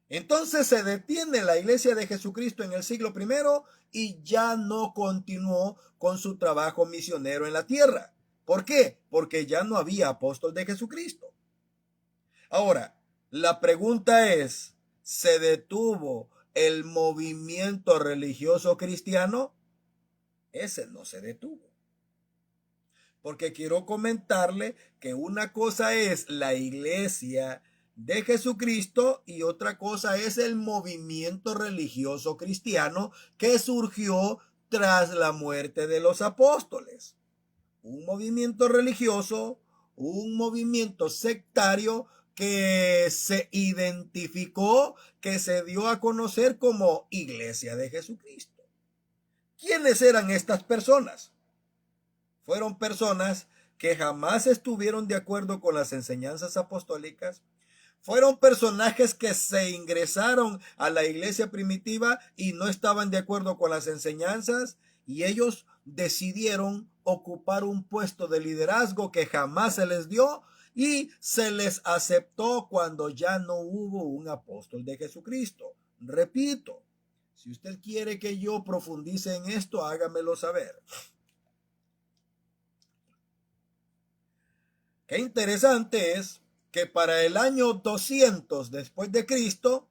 Entonces se detiene la iglesia de Jesucristo en el siglo I y ya no continuó con su trabajo misionero en la tierra. ¿Por qué? Porque ya no había apóstol de Jesucristo. Ahora, la pregunta es, ¿se detuvo el movimiento religioso cristiano? Ese no se detuvo. Porque quiero comentarle que una cosa es la iglesia de Jesucristo y otra cosa es el movimiento religioso cristiano que surgió tras la muerte de los apóstoles. Un movimiento religioso, un movimiento sectario que se identificó, que se dio a conocer como Iglesia de Jesucristo. ¿Quiénes eran estas personas? Fueron personas que jamás estuvieron de acuerdo con las enseñanzas apostólicas. Fueron personajes que se ingresaron a la iglesia primitiva y no estaban de acuerdo con las enseñanzas y ellos decidieron ocupar un puesto de liderazgo que jamás se les dio y se les aceptó cuando ya no hubo un apóstol de Jesucristo. Repito, si usted quiere que yo profundice en esto, hágamelo saber. Qué interesante es que para el año 200 después de Cristo,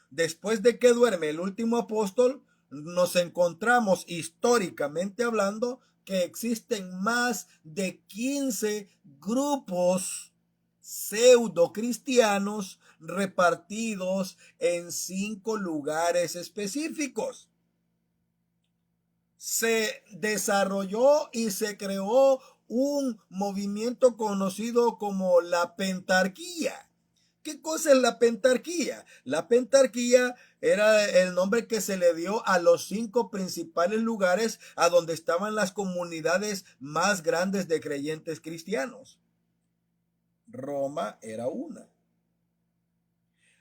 después de que duerme el último apóstol, nos encontramos históricamente hablando que existen más de 15 grupos pseudo cristianos repartidos en 5 lugares específicos. Se desarrolló y se creó un movimiento conocido como la pentarquía. ¿Qué cosa es la pentarquía? La pentarquía era el nombre que se le dio a los 5 principales lugares a donde estaban las comunidades más grandes de creyentes cristianos. Roma era una.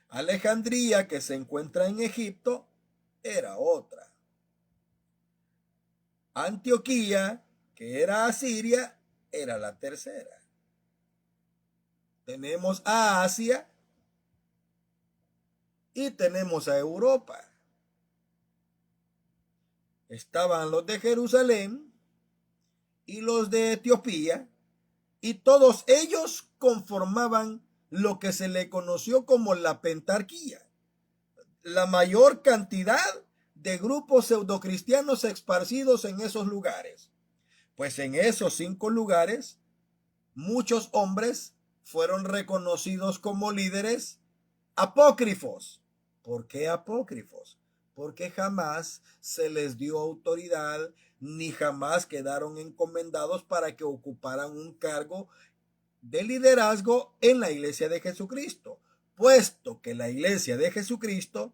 Alejandría, que se encuentra en Egipto, era otra. Antioquía, que era Asiria, era la tercera. Tenemos a Asia y tenemos a Europa. Estaban los de Jerusalén y los de Etiopía y todos ellos conformaban lo que se le conoció como la pentarquía. La mayor cantidad de grupos pseudocristianos esparcidos en esos lugares. Pues en esos 5 lugares, muchos hombres fueron reconocidos como líderes apócrifos. ¿Por qué apócrifos? Porque jamás se les dio autoridad ni jamás quedaron encomendados para que ocuparan un cargo de liderazgo en la iglesia de Jesucristo, puesto que la iglesia de Jesucristo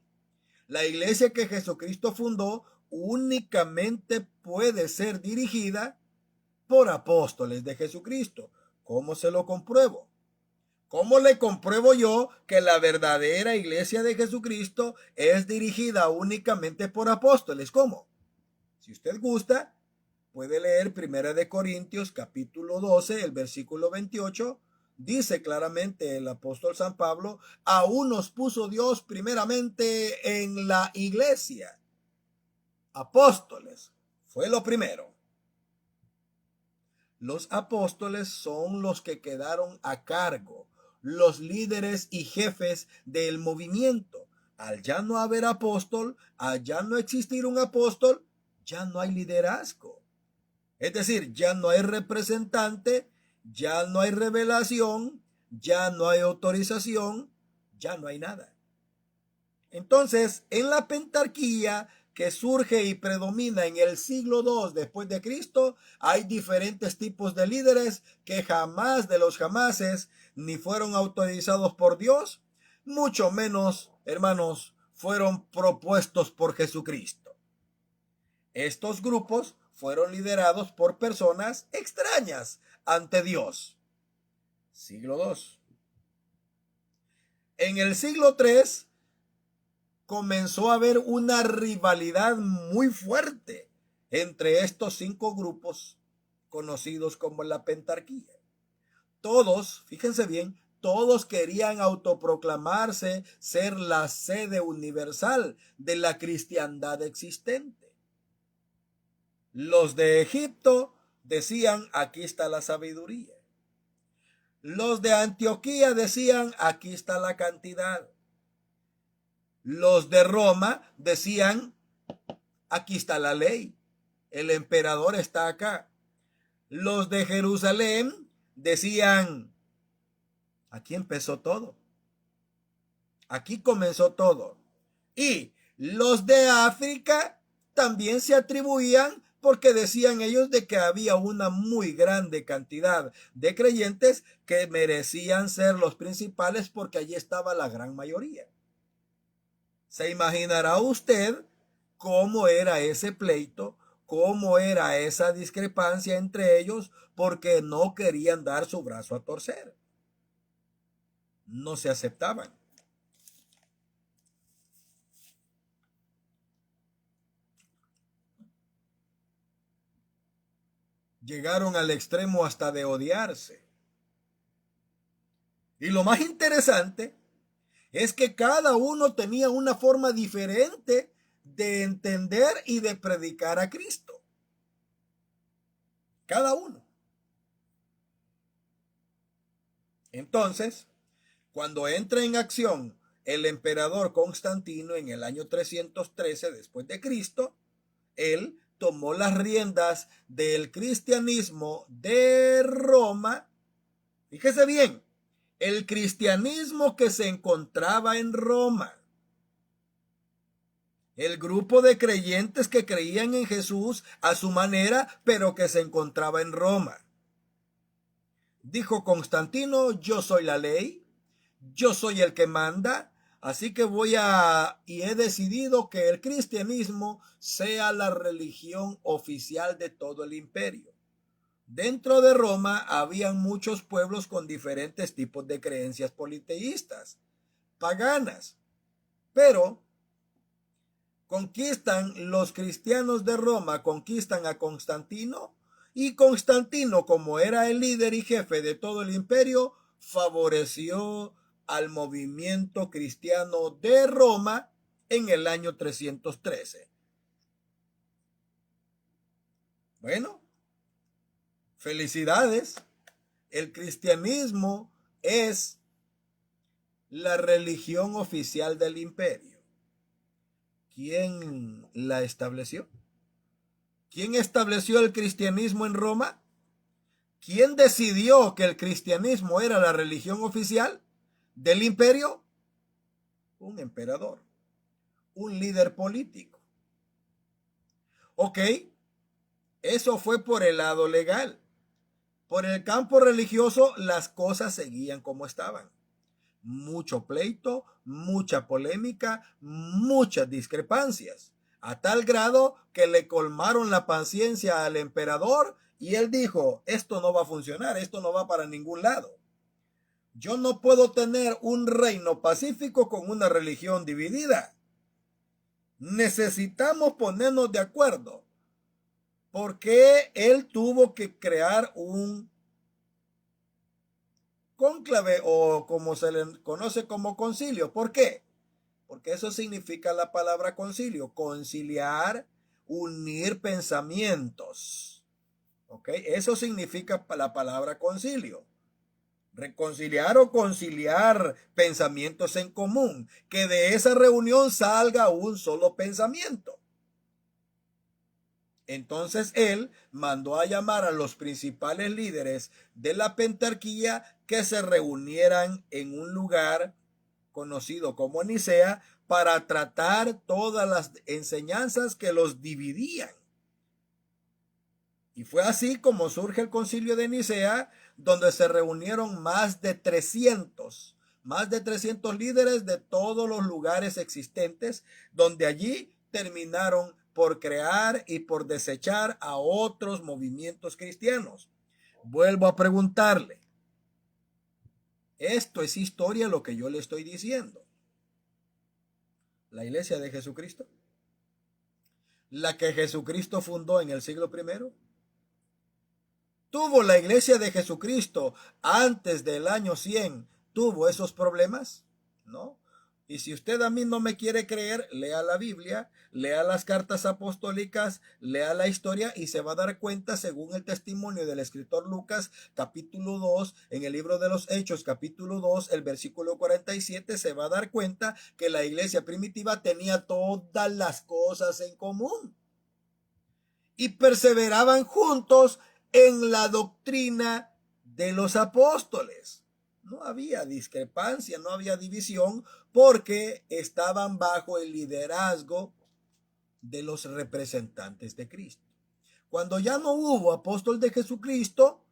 La iglesia que Jesucristo fundó únicamente puede ser dirigida por apóstoles de Jesucristo. ¿Cómo se lo compruebo? ¿Cómo le compruebo yo que la verdadera iglesia de Jesucristo es dirigida únicamente por apóstoles? ¿Cómo? Si usted gusta, puede leer 1 Corintios capítulo 12, el versículo 28. Dice claramente el apóstol San Pablo: aún nos puso Dios primeramente en la iglesia. Apóstoles fue lo primero. Los apóstoles son los que quedaron a cargo, los líderes y jefes del movimiento. Al ya no haber apóstol, al ya no existir un apóstol, ya no hay liderazgo. Es decir, ya no hay representante, ya no hay revelación, ya no hay autorización, ya no hay nada. Entonces, en la pentarquía que surge y predomina en el siglo II después de Cristo, hay diferentes tipos de líderes que jamás de los jamases ni fueron autorizados por Dios, mucho menos, hermanos, fueron propuestos por Jesucristo. Estos grupos fueron liderados por personas extrañas ante Dios. Siglo II. En el siglo III comenzó a haber una rivalidad muy fuerte entre estos 5 grupos conocidos como la pentarquía. Todos, fíjense bien, todos querían autoproclamarse ser la sede universal de la cristiandad existente. Los de Egipto decían: aquí está la sabiduría. Los de Antioquía decían: aquí está la cantidad. Los de Roma decían: aquí está la ley, el emperador está acá. Los de Jerusalén decían: aquí empezó todo, aquí comenzó todo. Y los de África también se atribuían, porque decían ellos de que había una muy grande cantidad de creyentes que merecían ser los principales, porque allí estaba la gran mayoría. ¿Se imaginará usted cómo era ese pleito, cómo era esa discrepancia entre ellos? Porque no querían dar su brazo a torcer. No se aceptaban. Llegaron al extremo hasta de odiarse. Y lo más interesante es que cada uno tenía una forma diferente de entender y de predicar a Cristo. Cada uno. Entonces, cuando entra en acción el emperador Constantino en el año 313 después de Cristo, él tomó las riendas del cristianismo de Roma. Fíjese bien, el cristianismo que se encontraba en Roma. El grupo de creyentes que creían en Jesús a su manera, pero que se encontraba en Roma. Dijo Constantino: yo soy la ley, yo soy el que manda, así que y he decidido que el cristianismo sea la religión oficial de todo el imperio. Dentro de Roma habían muchos pueblos con diferentes tipos de creencias politeístas, paganas, pero los cristianos de Roma conquistan a Constantino, y Constantino, como era el líder y jefe de todo el imperio, favoreció al movimiento cristiano de Roma en el año 313. Bueno, felicidades. El cristianismo es la religión oficial del imperio. ¿Quién la estableció? ¿Quién estableció el cristianismo en Roma? ¿Quién decidió que el cristianismo era la religión oficial del imperio? Un emperador, un líder político. Ok, eso fue por el lado legal. Por el campo religioso, las cosas seguían como estaban. mucho pleito, mucha polémica, muchas discrepancias, a tal grado que le colmaron la paciencia al emperador y él dijo, esto no va a funcionar, esto no va para ningún lado. Yo no puedo tener un reino pacífico con una religión dividida. Necesitamos ponernos de acuerdo, porque él tuvo que crear un cónclave o como se le conoce como concilio. ¿Por qué? Porque eso significa la palabra concilio, conciliar, unir pensamientos. ¿Ok? Eso significa la palabra concilio. Reconciliar o conciliar pensamientos en común, que de esa reunión salga un solo pensamiento. Entonces él mandó a llamar a los principales líderes de la pentarquía que se reunieran en un lugar conocido como Nicea para tratar todas las enseñanzas que los dividían. Y fue así como surge el concilio de Nicea, donde se reunieron más de 300 líderes de todos los lugares existentes, donde allí terminaron por crear y por desechar a otros movimientos cristianos. Vuelvo a preguntarle, ¿esto es historia lo que yo le estoy diciendo? La iglesia de Jesucristo, la que Jesucristo fundó en el siglo I, ¿tuvo la iglesia de Jesucristo antes del año 100? ¿Tuvo esos problemas? ¿No? Y si usted a mí no me quiere creer, lea la Biblia, lea las cartas apostólicas, lea la historia y se va a dar cuenta, según el testimonio del escritor Lucas, capítulo 2, en el libro de los Hechos, capítulo 2, el versículo 47, se va a dar cuenta que la iglesia primitiva tenía todas las cosas en común y perseveraban juntos en la doctrina de los apóstoles. No había discrepancia, no había división, porque estaban bajo el liderazgo de los representantes de Cristo. Cuando ya no hubo apóstol de Jesucristo,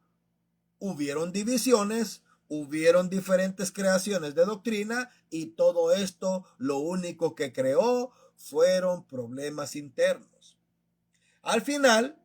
hubieron divisiones, hubieron diferentes creaciones de doctrina y todo esto lo único que creó fueron problemas internos. Al final,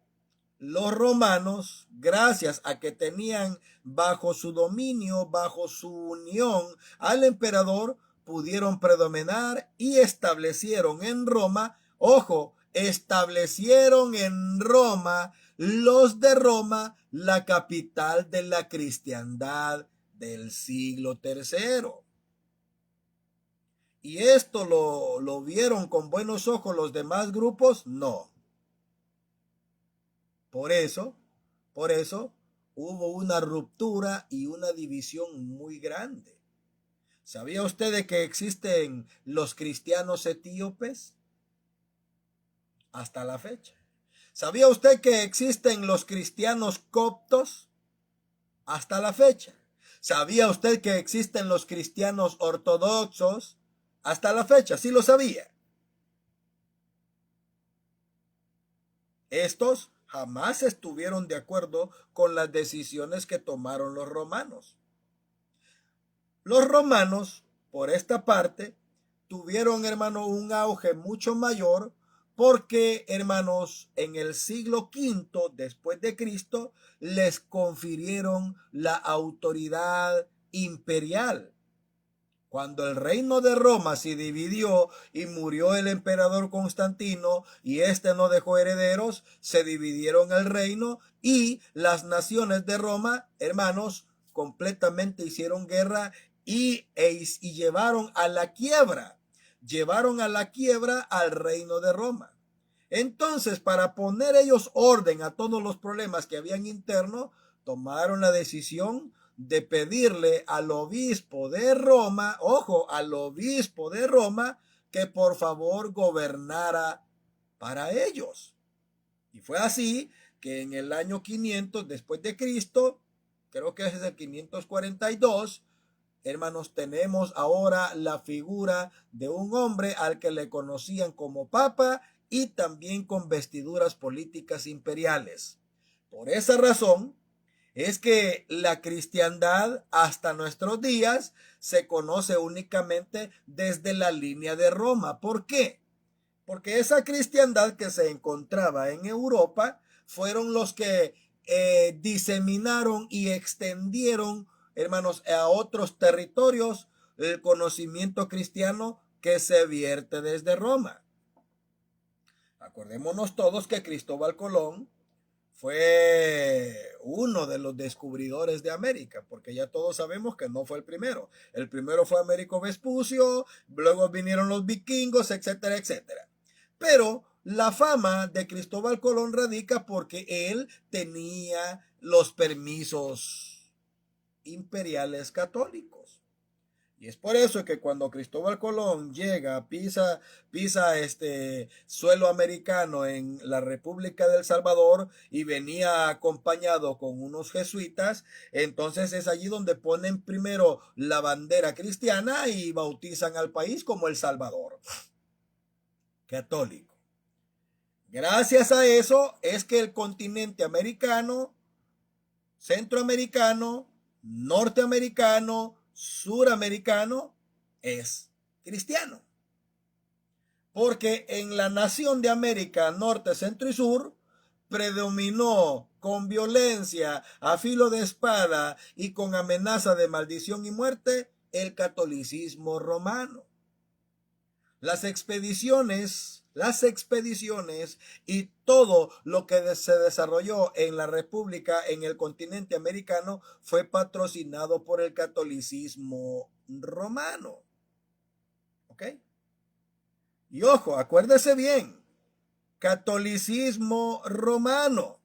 los romanos, gracias a que tenían bajo su dominio, bajo su unión al emperador, pudieron predominar y establecieron en Roma, ojo, establecieron en Roma, los de Roma, la capital de la cristiandad del siglo III. ¿Y esto lo vieron con buenos ojos los demás grupos? No. Por eso hubo una ruptura y una división muy grande. ¿Sabía usted de que existen los cristianos etíopes? Hasta la fecha. ¿Sabía usted que existen los cristianos coptos? Hasta la fecha. ¿Sabía usted que existen los cristianos ortodoxos? Hasta la fecha, sí lo sabía. Estos jamás estuvieron de acuerdo con las decisiones que tomaron los romanos. Los romanos, por esta parte, tuvieron, hermano, un auge mucho mayor porque, hermanos, en el siglo V después de Cristo les confirieron la autoridad imperial. Cuando el reino de Roma se dividió y murió el emperador Constantino y éste no dejó herederos, se dividieron el reino y las naciones de Roma, hermanos, completamente hicieron guerra y llevaron a la quiebra al reino de Roma. Entonces, para poner ellos orden a todos los problemas que habían internos, tomaron la decisión de pedirle al obispo de Roma, ojo, al obispo de Roma, que por favor gobernara para ellos. Y fue así que en el año 500 después de Cristo, creo que es el 542, hermanos, tenemos ahora la figura de un hombre al que le conocían como Papa y también con vestiduras políticas imperiales. Por esa razón, es que la cristiandad hasta nuestros días se conoce únicamente desde la línea de Roma. ¿Por qué? Porque esa cristiandad que se encontraba en Europa fueron los que diseminaron y extendieron, hermanos, a otros territorios el conocimiento cristiano que se vierte desde Roma. Acordémonos todos que Cristóbal Colón fue uno de los descubridores de América, porque ya todos sabemos que no fue el primero. El primero fue Américo Vespucio, luego vinieron los vikingos, etcétera, etcétera. Pero la fama de Cristóbal Colón radica porque él tenía los permisos imperiales católicos. Y es por eso que cuando Cristóbal Colón llega, pisa este suelo americano en la República del Salvador y venía acompañado con unos jesuitas, entonces es allí donde ponen primero la bandera cristiana y bautizan al país como El Salvador, católico. Gracias a eso es que el continente americano, centroamericano, norteamericano, suramericano es cristiano. Porque en la nación de América Norte, Centro y Sur predominó con violencia, a filo de espada y con amenaza de maldición y muerte el catolicismo romano. Las expediciones y todo lo que se desarrolló en la República, en el continente americano, fue patrocinado por el catolicismo romano. ¿Ok? Y ojo, acuérdese bien, catolicismo romano,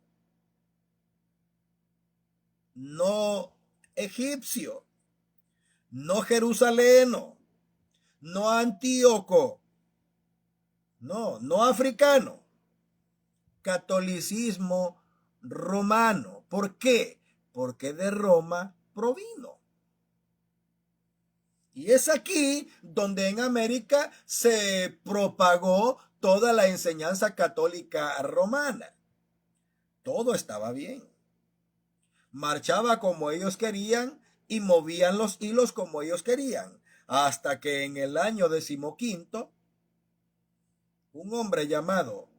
no egipcio, no jerusaleno, no antíoco, no africano, catolicismo romano. ¿Por qué? Porque de Roma provino. Y es aquí donde en América se propagó toda la enseñanza católica romana. Todo estaba bien. Marchaba como ellos querían y movían los hilos como ellos querían. Hasta que en el año 15, un hombre llamado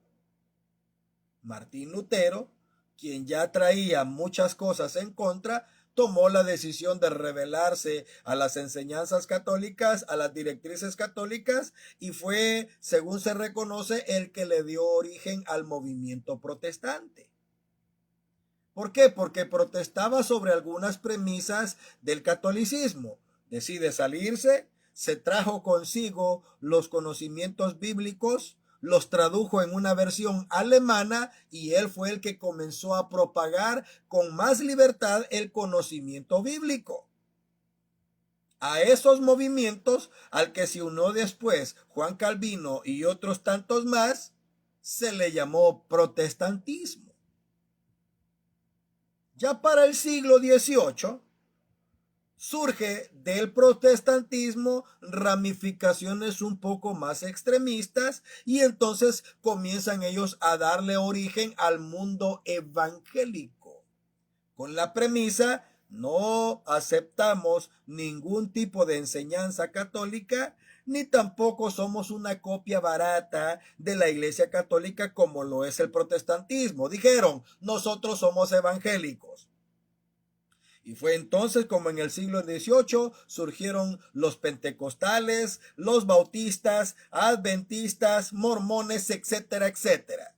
Martín Lutero, quien ya traía muchas cosas en contra, tomó la decisión de rebelarse a las enseñanzas católicas, a las directrices católicas, y fue, según se reconoce, el que le dio origen al movimiento protestante. ¿Por qué? Porque protestaba sobre algunas premisas del catolicismo. Decide salirse, se trajo consigo los conocimientos bíblicos, los tradujo en una versión alemana y él fue el que comenzó a propagar con más libertad el conocimiento bíblico. A esos movimientos al que se unió después Juan Calvino y otros tantos más, se le llamó protestantismo. Ya para el siglo XVIII surge del protestantismo ramificaciones un poco más extremistas y entonces comienzan ellos a darle origen al mundo evangélico con la premisa: no aceptamos ningún tipo de enseñanza católica, ni tampoco somos una copia barata de la Iglesia Católica como lo es el protestantismo. Dijeron, nosotros somos evangélicos. Y fue entonces como en el siglo XVIII surgieron los pentecostales, los bautistas, adventistas, mormones, etcétera, etcétera.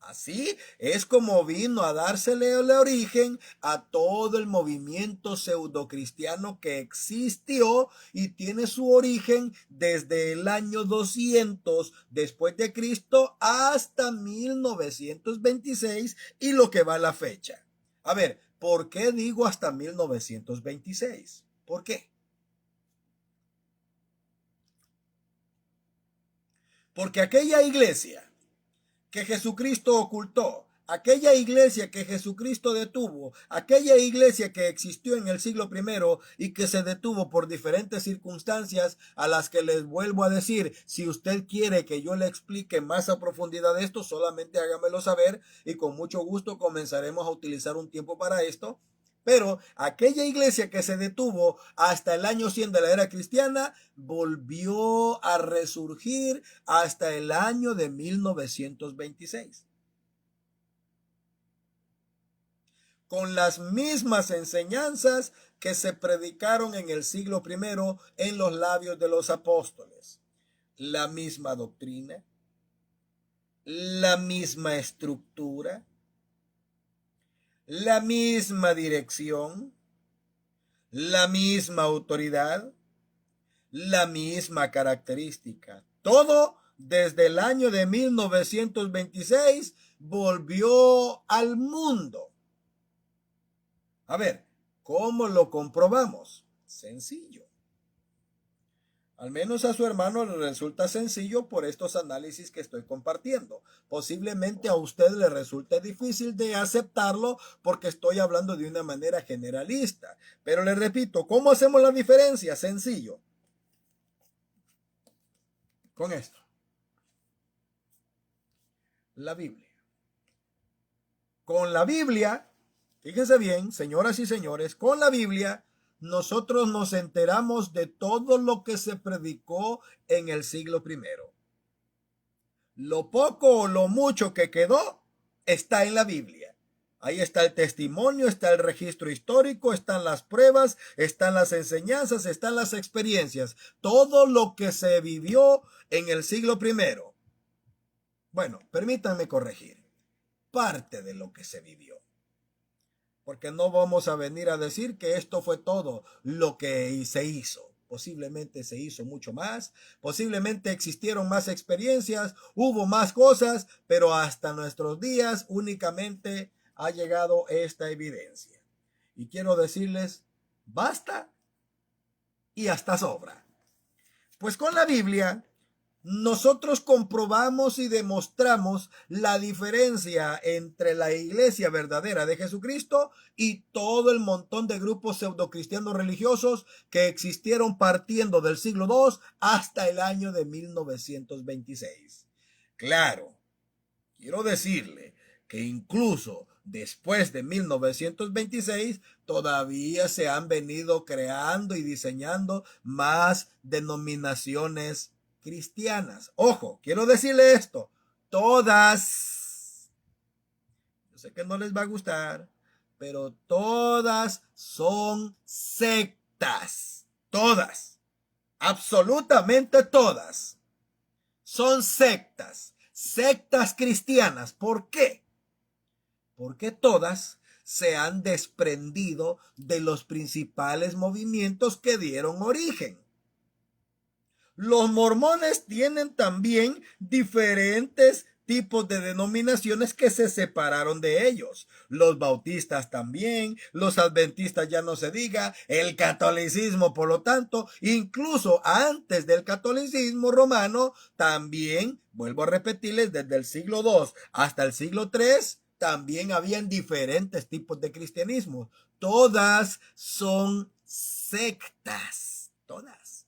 Así es como vino a dársele el origen a todo el movimiento pseudocristiano que existió y tiene su origen desde el año 200 después de Cristo hasta 1926 y lo que va a la fecha. A ver, ¿por qué digo hasta 1926? ¿Por qué? Porque aquella iglesia que Jesucristo ocultó, aquella iglesia que Jesucristo detuvo, aquella iglesia que existió en el siglo primero y que se detuvo por diferentes circunstancias, a las que les vuelvo a decir, si usted quiere que yo le explique más a profundidad esto, solamente hágamelo saber y con mucho gusto comenzaremos a utilizar un tiempo para esto. Pero aquella iglesia que se detuvo hasta el año 100 de la era cristiana volvió a resurgir hasta el año de 1926. Con las mismas enseñanzas que se predicaron en el siglo primero en los labios de los apóstoles. La misma doctrina, la misma estructura, la misma dirección, la misma autoridad, la misma característica. Todo desde el año de 1926 volvió al mundo. A ver, ¿cómo lo comprobamos? Sencillo. Al menos a su hermano le resulta sencillo por estos análisis que estoy compartiendo. Posiblemente a usted le resulte difícil de aceptarlo porque estoy hablando de una manera generalista. Pero le repito, ¿cómo hacemos la diferencia? Sencillo. Con esto. La Biblia. Con la Biblia, fíjense bien, señoras y señores, con la Biblia nosotros nos enteramos de todo lo que se predicó en el siglo primero. Lo poco o lo mucho que quedó está en la Biblia. Ahí está el testimonio, está el registro histórico, están las pruebas, están las enseñanzas, están las experiencias. Todo lo que se vivió en el siglo primero. Bueno, permítanme corregir. Parte de lo que se vivió. Porque no vamos a venir a decir que esto fue todo lo que se hizo. Posiblemente se hizo mucho más, posiblemente existieron más experiencias, hubo más cosas, pero hasta nuestros días únicamente ha llegado esta evidencia. Y quiero decirles, basta y hasta sobra. Pues con la Biblia nosotros comprobamos y demostramos la diferencia entre la iglesia verdadera de Jesucristo y todo el montón de grupos pseudocristianos religiosos que existieron partiendo del siglo II hasta el año de 1926. Claro, quiero decirle que incluso después de 1926 todavía se han venido creando y diseñando más denominaciones cristianas. Ojo, quiero decirle esto, todas, yo sé que no les va a gustar, pero todas son sectas, todas, absolutamente todas, son sectas, sectas cristianas. ¿Por qué? Porque todas se han desprendido de los principales movimientos que dieron origen. Los mormones tienen también diferentes tipos de denominaciones que se separaron de ellos. Los bautistas también, los adventistas ya no se diga, el catolicismo, por lo tanto, incluso antes del catolicismo romano, también, vuelvo a repetirles, desde el siglo II hasta el siglo III, también habían diferentes tipos de cristianismo. Todas son sectas, todas.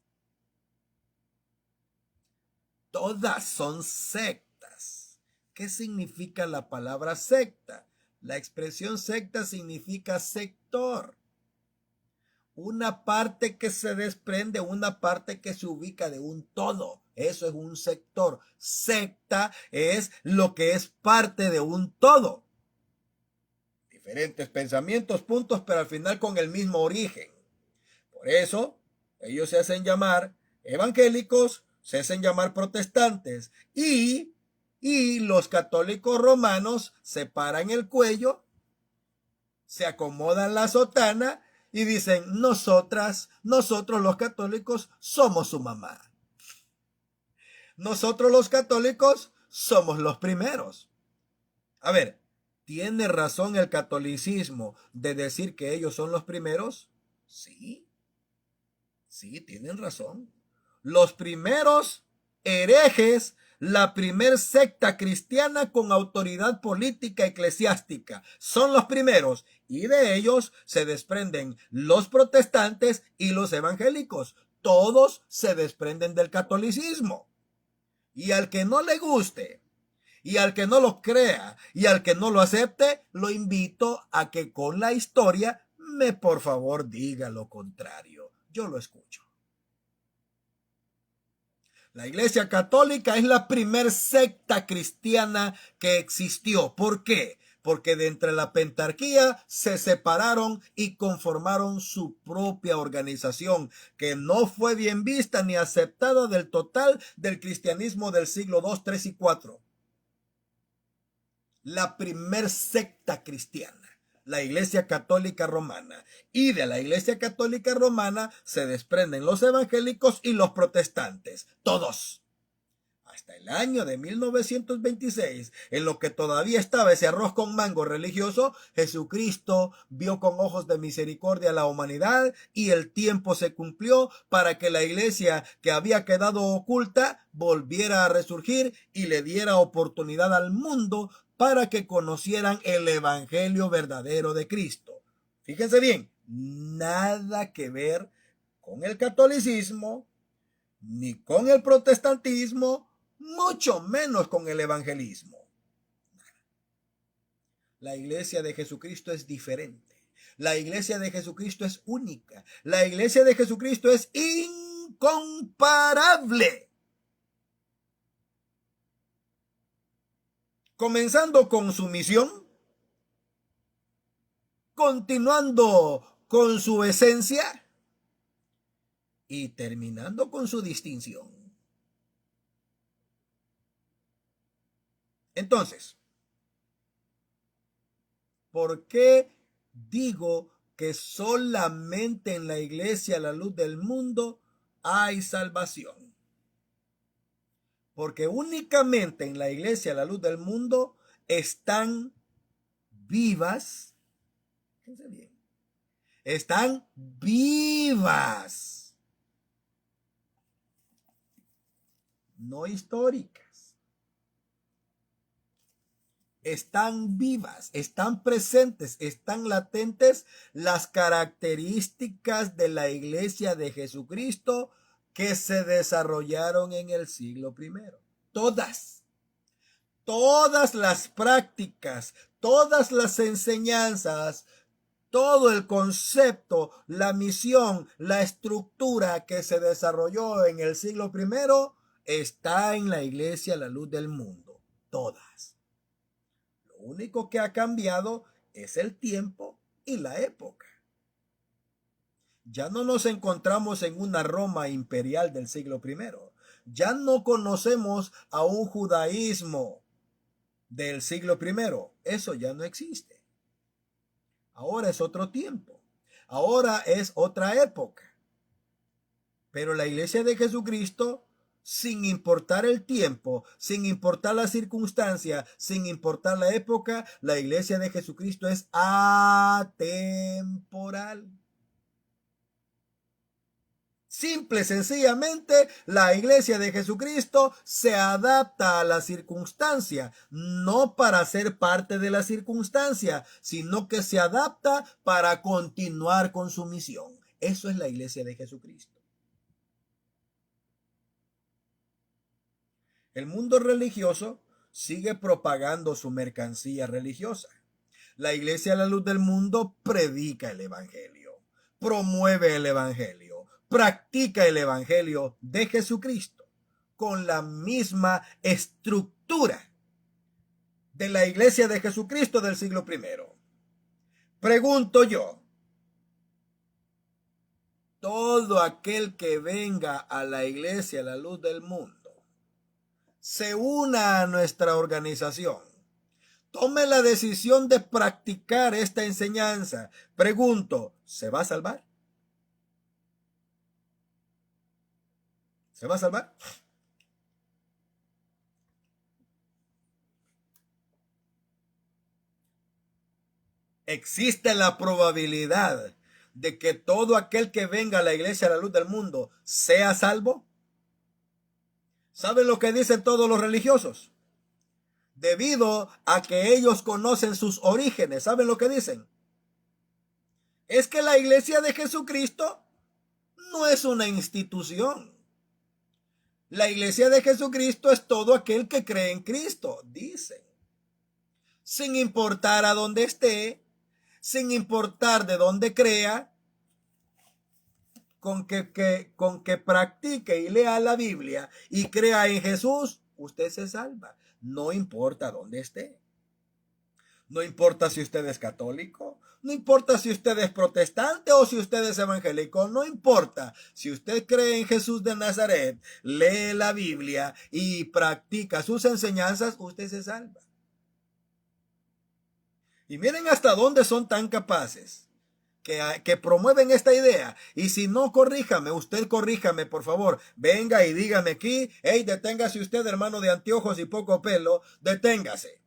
Todas son sectas. ¿Qué significa la palabra secta? La expresión secta significa sector. Una parte que se desprende, una parte que se ubica de un todo. Eso es un sector. Secta es lo que es parte de un todo. Diferentes pensamientos, puntos, pero al final con el mismo origen. Por eso, ellos se hacen llamar evangélicos, se hacen llamar protestantes y los católicos romanos se paran el cuello, se acomodan la sotana y dicen, nosotros los católicos somos su mamá. Nosotros los católicos somos los primeros. A ver, ¿tiene razón el catolicismo de decir que ellos son los primeros? Sí, tienen razón. Los primeros herejes, la primer secta cristiana con autoridad política eclesiástica. Son los primeros y de ellos se desprenden los protestantes y los evangélicos. Todos se desprenden del catolicismo. Y al que no le guste, y al que no lo crea, y al que no lo acepte, lo invito a que con la historia me por favor diga lo contrario. Yo lo escucho. La Iglesia Católica es la primer secta cristiana que existió. ¿Por qué? Porque de entre la pentarquía se separaron y conformaron su propia organización, que no fue bien vista ni aceptada del total del cristianismo del siglo II, III y IV. La primer secta cristiana, la Iglesia Católica Romana. Y de la Iglesia Católica Romana se desprenden los evangélicos y los protestantes, todos. Hasta el año de 1926, en lo que todavía estaba ese arroz con mango religioso, Jesucristo vio con ojos de misericordia a la humanidad y el tiempo se cumplió para que la iglesia que había quedado oculta volviera a resurgir y le diera oportunidad al mundo para que conocieran el evangelio verdadero de Cristo. Fíjense bien, nada que ver con el catolicismo, ni con el protestantismo, mucho menos con el evangelismo. La iglesia de Jesucristo es diferente. La iglesia de Jesucristo es única. La iglesia de Jesucristo es incomparable. Comenzando con su misión, continuando con su esencia y terminando con su distinción. Entonces, ¿por qué digo que solamente en la iglesia, la luz del mundo, hay salvación? Porque únicamente en la iglesia, la luz del mundo, están vivas. Fíjense bien. Están vivas. No históricas. Están vivas, están presentes, están latentes las características de la iglesia de Jesucristo que se desarrollaron en el siglo I. Todas las prácticas, todas las enseñanzas, todo el concepto, la misión, la estructura que se desarrolló en el siglo I está en la iglesia, la luz del mundo. Todas. Lo único que ha cambiado es el tiempo y la época. Ya no nos encontramos en una Roma imperial del siglo I. Ya no conocemos a un judaísmo del siglo I. Eso ya no existe. Ahora es otro tiempo. Ahora es otra época. Pero la iglesia de Jesucristo, sin importar el tiempo, sin importar la circunstancia, sin importar la época, la iglesia de Jesucristo es atemporal. Simple, sencillamente, la iglesia de Jesucristo se adapta a la circunstancia, no para ser parte de la circunstancia, sino que se adapta para continuar con su misión. Eso es la iglesia de Jesucristo. El mundo religioso sigue propagando su mercancía religiosa. La iglesia a la luz del mundo predica el evangelio, promueve el evangelio, practica el evangelio de Jesucristo con la misma estructura de la iglesia de Jesucristo del siglo I. Pregunto yo, todo aquel que venga a la iglesia a la luz del mundo, se una a nuestra organización, tome la decisión de practicar esta enseñanza, pregunto, ¿se va a salvar? ¿Se va a salvar? Existe la probabilidad de que todo aquel que venga a la iglesia a la luz del mundo sea salvo. ¿Saben lo que dicen todos los religiosos? Debido a que ellos conocen sus orígenes, ¿saben lo que dicen? Es que la iglesia de Jesucristo no es una institución. La iglesia de Jesucristo es todo aquel que cree en Cristo, dicen. Sin importar a dónde esté, sin importar de dónde crea, con que practique y lea la Biblia y crea en Jesús, usted se salva. No importa dónde esté. No importa si usted es católico, no importa si usted es protestante o si usted es evangélico, no importa. Si usted cree en Jesús de Nazaret, lee la Biblia y practica sus enseñanzas, usted se salva. Y miren hasta dónde son tan capaces que promueven esta idea. Y si no, corríjame, usted corríjame, por favor. Venga y dígame aquí, hey, deténgase usted, hermano de anteojos y poco pelo, deténgase.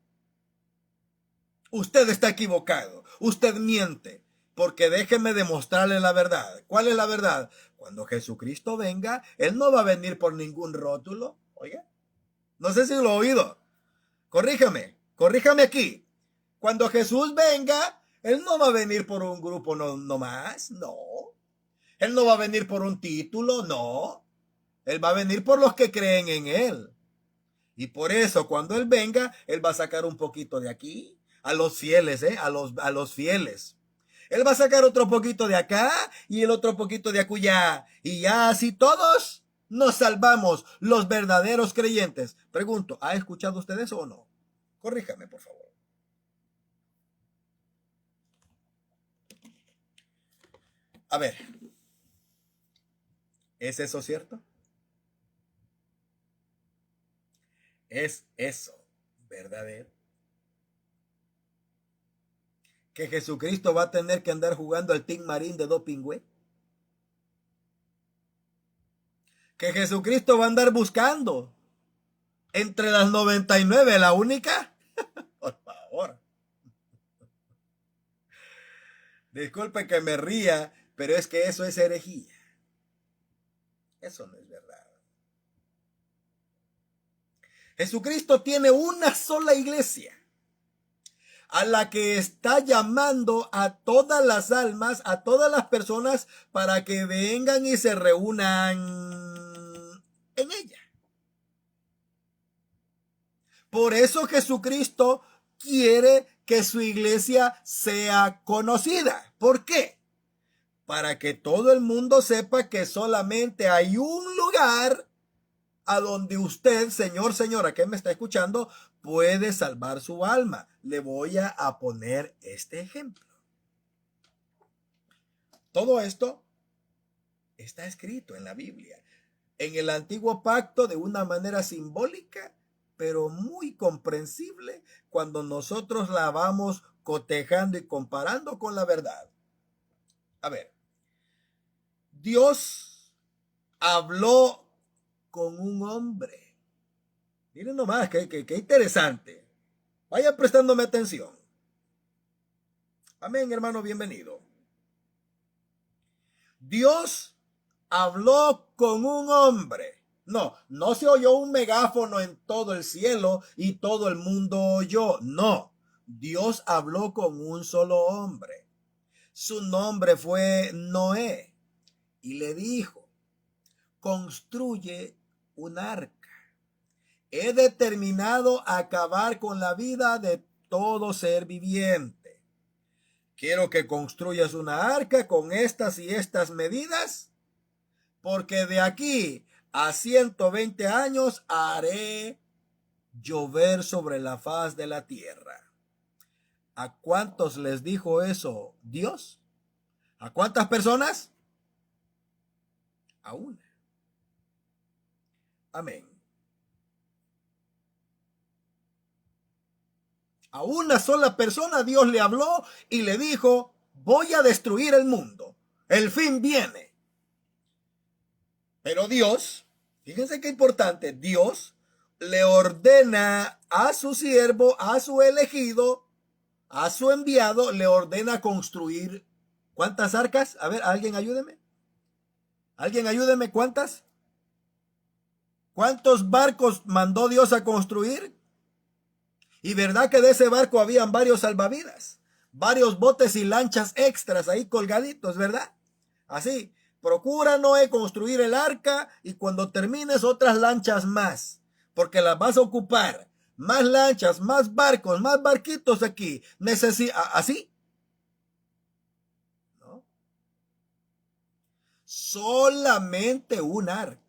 Usted está equivocado, usted miente, porque déjeme demostrarle la verdad. ¿Cuál es la verdad? Cuando Jesucristo venga, Él no va a venir por ningún rótulo. Oiga, no sé si lo he oído. Corríjame aquí. Cuando Jesús venga, Él no va a venir por un grupo no más, no. Él no va a venir por un título, no. Él va a venir por los que creen en Él. Y por eso, cuando Él venga, Él va a sacar un poquito de aquí. A los fieles, a los fieles. Él va a sacar otro poquito de acá y el otro poquito de acullá. Y ya así todos nos salvamos, los verdaderos creyentes. Pregunto, ¿ha escuchado usted eso o no? Corríjame, por favor. A ver, ¿es eso cierto? ¿Es eso verdadero? ¿Que Jesucristo va a tener que andar jugando al Team Marín de Dopingüe? ¿Que Jesucristo va a andar buscando entre las 99 la única? Por favor. Disculpe que me ría, pero es que eso es herejía. Eso no es verdad. Jesucristo tiene una sola iglesia, a la que está llamando a todas las almas, a todas las personas, para que vengan y se reúnan en ella. Por eso Jesucristo quiere que su iglesia sea conocida. ¿Por qué? Para que todo el mundo sepa que solamente hay un lugar a donde usted, señor, señora, que me está escuchando, puede salvar su alma. Le voy a poner este ejemplo. Todo esto está escrito en la Biblia, en el antiguo pacto, de una manera simbólica, pero muy comprensible cuando nosotros la vamos cotejando y comparando con la verdad. A ver, Dios habló con un hombre. Miren nomás, qué interesante. Vayan prestándome atención. Amén, hermano, bienvenido. Dios habló con un hombre. No se oyó un megáfono en todo el cielo y todo el mundo oyó. No, Dios habló con un solo hombre. Su nombre fue Noé y le dijo: construye un arca. He determinado acabar con la vida de todo ser viviente. Quiero que construyas una arca con estas y estas medidas, porque de aquí a 120 años haré llover sobre la faz de la tierra. ¿A cuántos les dijo eso Dios? ¿A cuántas personas? A una. Amén. A una sola persona Dios le habló y le dijo: voy a destruir el mundo. El fin viene. Pero Dios, fíjense qué importante, Dios le ordena a su siervo, a su elegido, a su enviado, le ordena construir ¿cuántas arcas? A ver, alguien ayúdeme. ¿Alguien ayúdeme? ¿Cuántas? ¿Cuántos barcos mandó Dios a construir? Y verdad que de ese barco habían varios salvavidas, varios botes y lanchas extras ahí colgaditos, ¿verdad? Así, procura, Noé, construir el arca y cuando termines otras lanchas más, porque las vas a ocupar. Más lanchas, más barcos, más barquitos aquí. ¿Así? ¿No? Solamente un arca.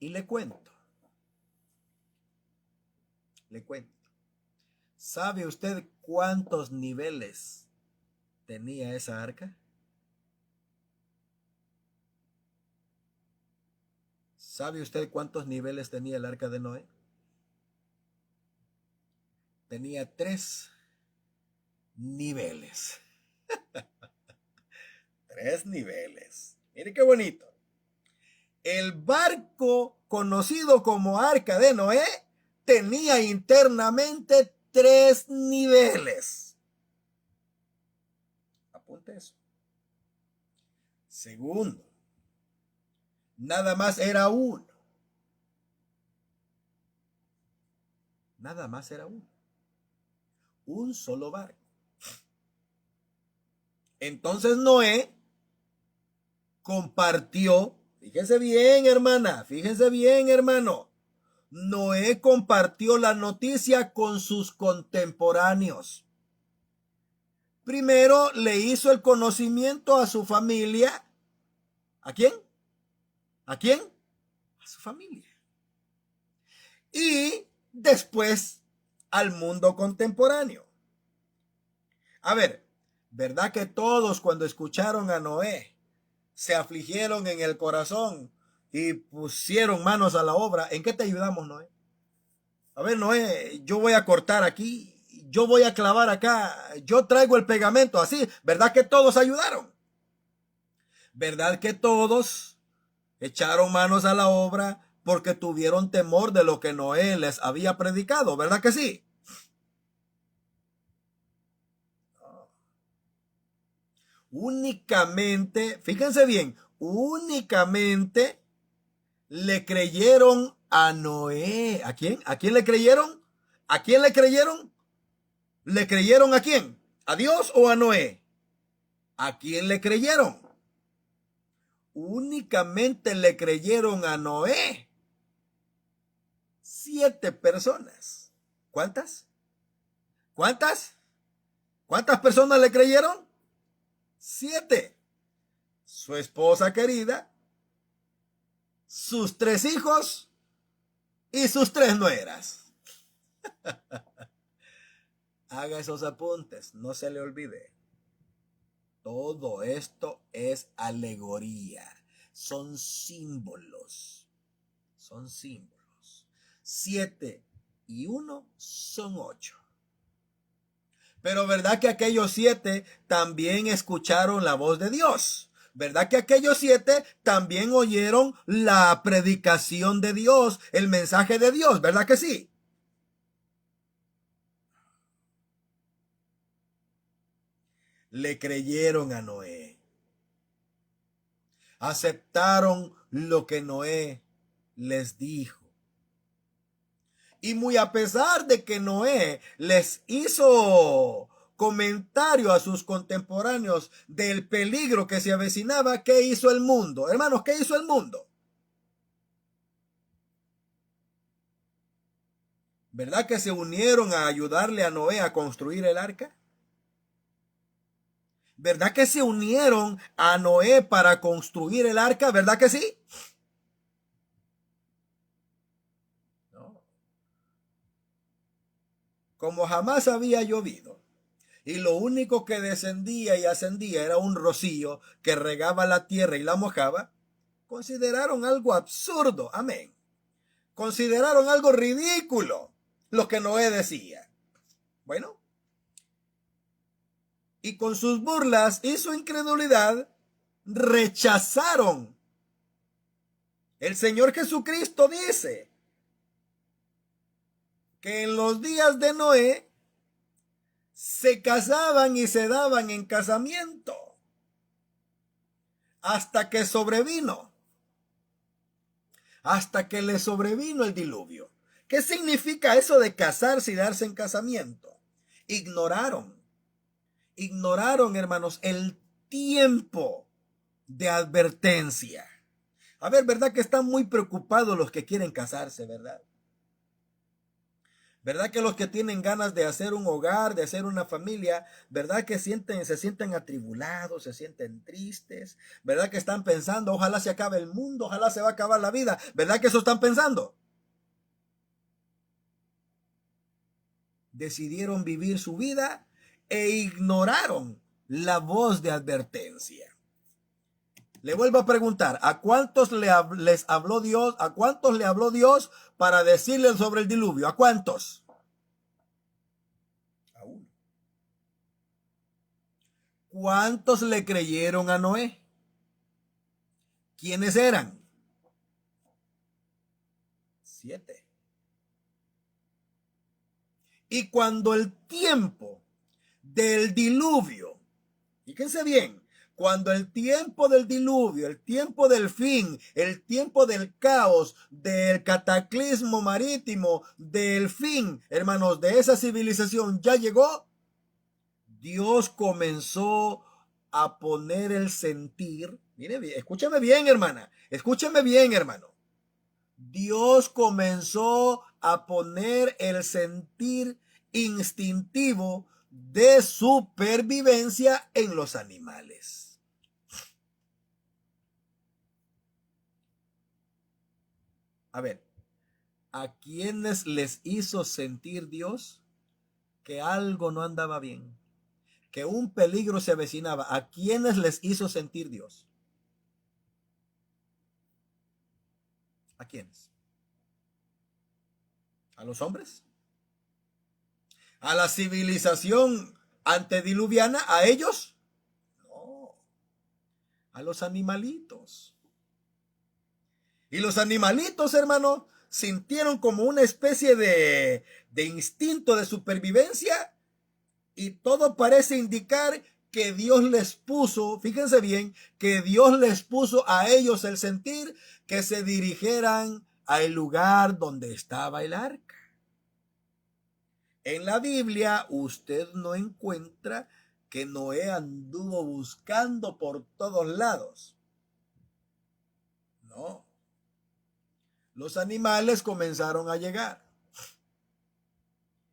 Y le cuento. ¿Sabe usted cuántos niveles tenía esa arca? ¿Sabe usted cuántos niveles tenía el arca de Noé? Tenía 3 niveles. 3 niveles. Mire qué bonito. El barco conocido como arca de Noé tenía internamente 3 niveles. Apunte eso. Segundo, nada más era uno. Nada más era uno. Un solo barco. Entonces Noé compartió, fíjense bien, hermana, fíjense bien, hermano. Noé compartió la noticia con sus contemporáneos. Primero le hizo el conocimiento a su familia. ¿A quién? ¿A quién? A su familia. Y después al mundo contemporáneo. A ver, ¿verdad que todos cuando escucharon a Noé se afligieron en el corazón y pusieron manos a la obra? ¿En qué te ayudamos, Noé? A ver, Noé, yo voy a cortar aquí, yo voy a clavar acá, yo traigo el pegamento, así. ¿Verdad que todos ayudaron? ¿Verdad que todos echaron manos a la obra porque tuvieron temor de lo que Noé les había predicado? ¿Verdad que sí? Únicamente, fíjense bien, únicamente le creyeron a Noé. ¿A quién? ¿A quién le creyeron? ¿A quién le creyeron? ¿Le creyeron a quién? ¿A Dios o a Noé? ¿A quién le creyeron? Únicamente le creyeron a Noé 7 personas. ¿Cuántas? ¿Cuántas? ¿Cuántas personas le creyeron? 7. Su esposa querida, sus 3 hijos y sus 3 nueras. Haga esos apuntes, no se le olvide. Todo esto es alegoría, son símbolos. Son símbolos. 7 y 1 son 8. Pero ¿verdad que aquellos 7 también escucharon la voz de Dios? ¿Verdad que aquellos 7 también oyeron la predicación de Dios, el mensaje de Dios? ¿Verdad que sí? Le creyeron a Noé. Aceptaron lo que Noé les dijo. Y muy a pesar de que Noé les hizo comentario a sus contemporáneos del peligro que se avecinaba, ¿qué hizo el mundo? Hermanos, ¿qué hizo el mundo? ¿Verdad que se unieron a ayudarle a Noé a construir el arca? ¿Verdad que se unieron a Noé para construir el arca? ¿Verdad que sí? No. Como jamás había llovido, y lo único que descendía y ascendía era un rocío que regaba la tierra y la mojaba, consideraron algo absurdo, amén. Consideraron algo ridículo lo que Noé decía. Bueno, y con sus burlas y su incredulidad rechazaron. El Señor Jesucristo dice que en los días de Noé se casaban y se daban en casamiento hasta que sobrevino hasta que le sobrevino el diluvio. ¿Qué significa eso de casarse y darse en casamiento? Ignoraron, hermanos, el tiempo de advertencia. A ver, ¿verdad que están muy preocupados los que quieren casarse, verdad? ¿Verdad que los que tienen ganas de hacer un hogar, de hacer una familia, verdad que se sienten atribulados, se sienten tristes? ¿Verdad que están pensando, ojalá se acabe el mundo, ojalá se va a acabar la vida? ¿Verdad que eso están pensando? Decidieron vivir su vida e ignoraron la voz de advertencia. Le vuelvo a preguntar, ¿a cuántos les habló Dios? ¿A cuántos le habló Dios para decirles sobre el diluvio? ¿A cuántos? A uno. ¿Cuántos le creyeron a Noé? ¿Quiénes eran? 7. Y cuando el tiempo del diluvio, fíjense bien, cuando el tiempo del diluvio, el tiempo del fin, el tiempo del caos, del cataclismo marítimo, del fin, hermanos, de esa civilización ya llegó, Dios comenzó a poner el sentir. Mire bien, escúchame bien, hermana, escúchame bien, hermano. Dios comenzó a poner el sentir instintivo de supervivencia en los animales. A ver, ¿a quiénes les hizo sentir Dios que algo no andaba bien? Que un peligro se avecinaba. ¿A quiénes les hizo sentir Dios? ¿A quiénes? ¿A los hombres? ¿A la civilización antediluviana? ¿A ellos? No. A los animalitos. Y los animalitos, hermano, sintieron como una especie de instinto de supervivencia y todo parece indicar que Dios les puso, fíjense bien, que Dios les puso a ellos el sentir que se dirigieran al lugar donde estaba el arca. En la Biblia usted no encuentra que Noé anduvo buscando por todos lados. No. Los animales comenzaron a llegar.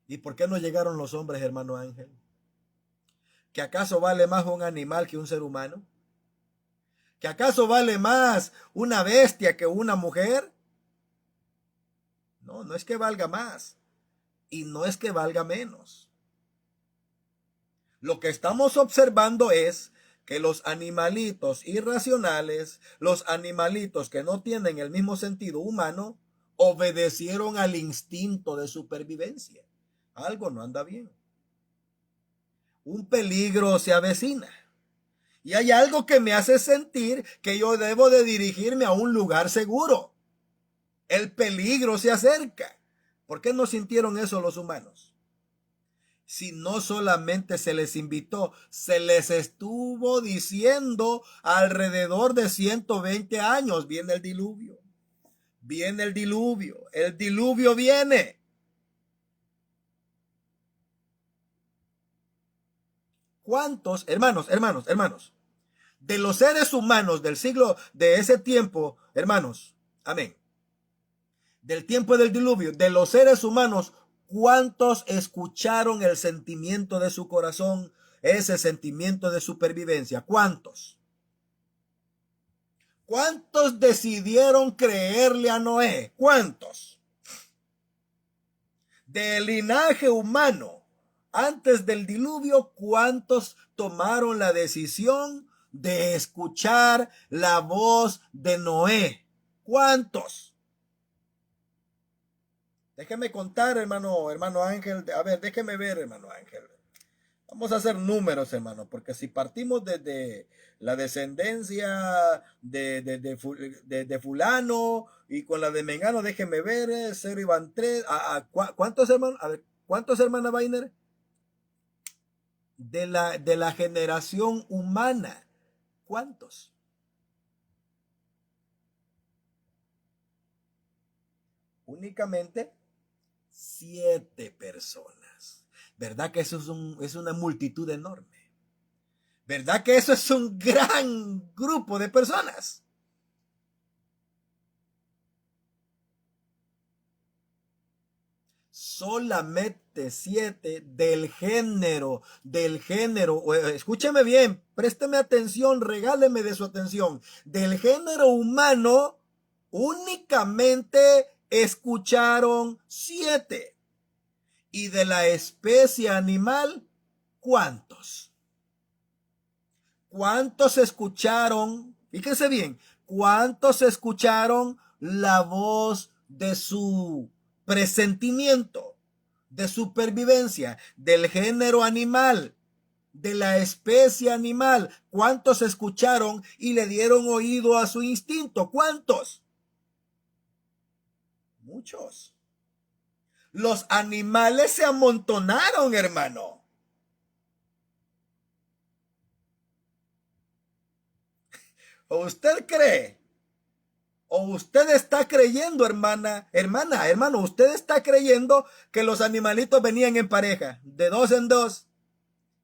¿Y por qué no llegaron los hombres, hermano Ángel? ¿Que acaso vale más un animal que un ser humano? ¿Que acaso vale más una bestia que una mujer? No, no es que valga más y no es que valga menos. Lo que estamos observando es que los animalitos irracionales, los animalitos que no tienen el mismo sentido humano, obedecieron al instinto de supervivencia. Algo no anda bien. Un peligro se avecina. Y hay algo que me hace sentir que yo debo de dirigirme a un lugar seguro. El peligro se acerca. ¿Por qué no sintieron eso los humanos? Si no solamente se les invitó, se les estuvo diciendo alrededor de 120 años, viene el diluvio. Viene el diluvio. El diluvio viene. ¿Cuántos, hermanos, de los seres humanos del siglo, de ese tiempo, hermanos, amén, del tiempo del diluvio, de los seres humanos, cuántos escucharon el sentimiento de su corazón, ese sentimiento de supervivencia? ¿Cuántos? ¿Cuántos decidieron creerle a Noé? ¿Cuántos? Del linaje humano, antes del diluvio, ¿cuántos tomaron la decisión de escuchar la voz de Noé? ¿Cuántos? Déjeme contar, hermano Ángel. A ver, déjeme ver, hermano Ángel. Vamos a hacer números, hermano, porque si partimos desde la descendencia de fulano y con la de Mengano, déjeme ver, 0 iban 3. ¿Cuántos hermanos? A ver, ¿cuántos hermanos Vainer? De la generación humana. ¿Cuántos? únicamente 7 personas. ¿Verdad que eso es una multitud enorme? ¿Verdad que eso es un gran grupo de personas? Solamente 7 del género, escúcheme bien, présteme atención, regáleme de su atención, del género humano, únicamente escucharon 7. Y de la especie animal, ¿cuántos? ¿Cuántos escucharon? Fíjense bien, ¿cuántos escucharon la voz de su presentimiento, de supervivencia, del género animal, de la especie animal? ¿Cuántos escucharon y le dieron oído a su instinto? ¿Cuántos? Muchos. Los animales se amontonaron, hermano. ¿O usted cree? ¿O usted está creyendo, hermano, usted está creyendo que los animalitos venían en pareja, de 2 en 2,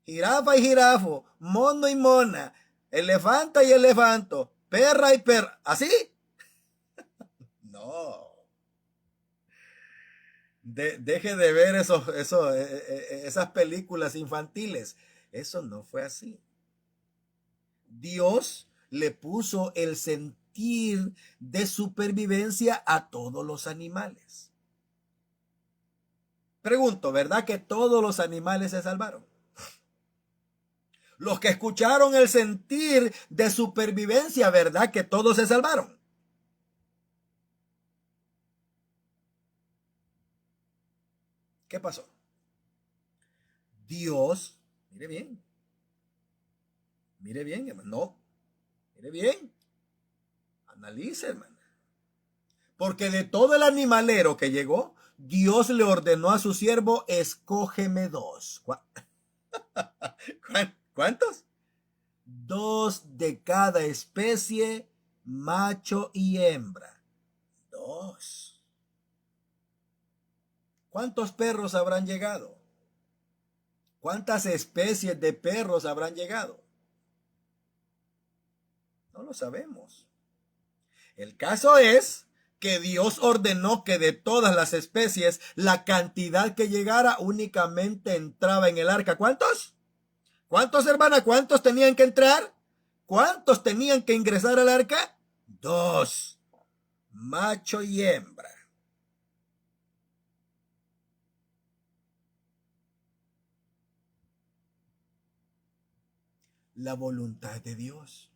jirafa y jirafo, mono y mona, elefanta y elefanto, perra y perra, ¿así? No. Deje de ver esas películas infantiles. Eso no fue así. Dios le puso el sentir de supervivencia a todos los animales. Pregunto, ¿verdad que todos los animales se salvaron? Los que escucharon el sentir de supervivencia, ¿verdad que todos se salvaron? ¿Qué pasó? Dios, mire bien, hermano, no, mire bien, analice, hermano. Porque de todo el animalero que llegó, Dios le ordenó a su siervo, escógeme 2. ¿Cuántos? 2 de cada especie, macho y hembra. 2. ¿Cuántos perros habrán llegado? ¿Cuántas especies de perros habrán llegado? No lo sabemos. El caso es que Dios ordenó que de todas las especies, la cantidad que llegara únicamente entraba en el arca. ¿Cuántos? ¿Cuántos, hermana? ¿Cuántos tenían que entrar? ¿Cuántos tenían que ingresar al arca? 2. Macho y hembra. La voluntad de Dios.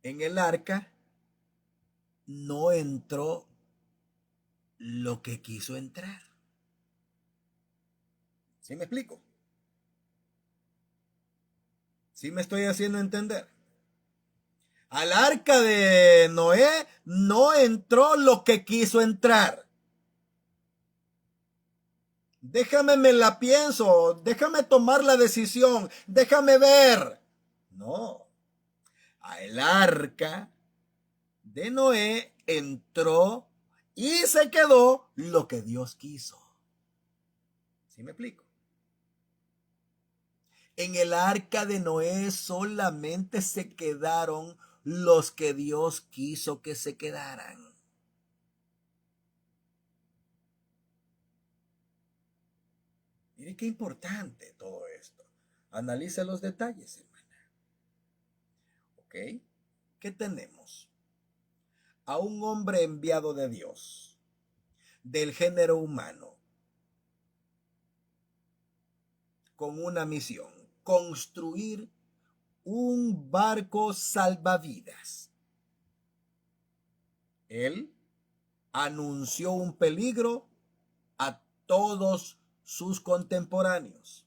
En el arca no entró lo que quiso entrar. ¿Sí me explico? ¿Sí me estoy haciendo entender? Al arca de Noé no entró lo que quiso entrar. Déjame me la pienso, déjame tomar la decisión, déjame ver. No. Al arca de Noé entró y se quedó lo que Dios quiso. ¿Sí me explico? En el arca de Noé solamente se quedaron los que Dios quiso que se quedaran. Mire qué importante todo esto. Analice los detalles, hermana. ¿Ok? ¿Qué tenemos? A un hombre enviado de Dios, del género humano, con una misión: construir un barco salvavidas. Él anunció un peligro a todos sus contemporáneos.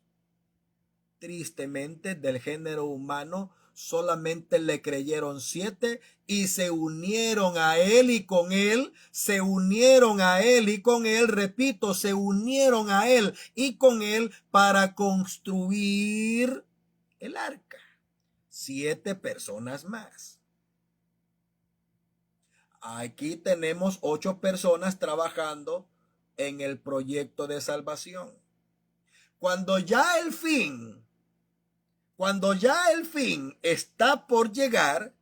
Tristemente, del género humano solamente le creyeron 7 y se unieron a él y con él, se unieron a él y con él, repito, se unieron a él y con él para construir el arca. 7 personas más. Aquí tenemos 8 personas trabajando en el proyecto de salvación. Cuando ya el fin está por llegar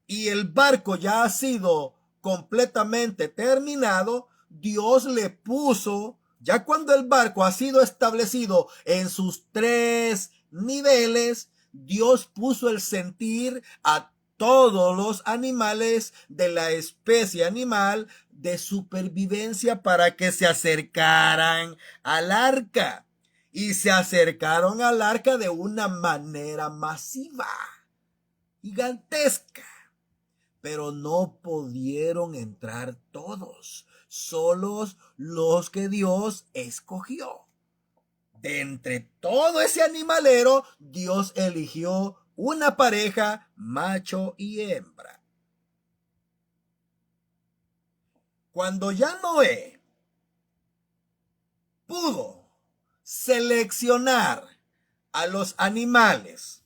y el barco ya ha sido completamente terminado, Dios le puso, ya cuando el barco ha sido establecido en sus 3 niveles, Dios puso el sentir a todos los animales de la especie animal de supervivencia para que se acercaran al arca. Y se acercaron al arca de una manera masiva, gigantesca. Pero no pudieron entrar todos, solos los que Dios escogió. De entre todo ese animalero, Dios eligió una pareja, macho y hembra. Cuando ya Noé pudo seleccionar a los animales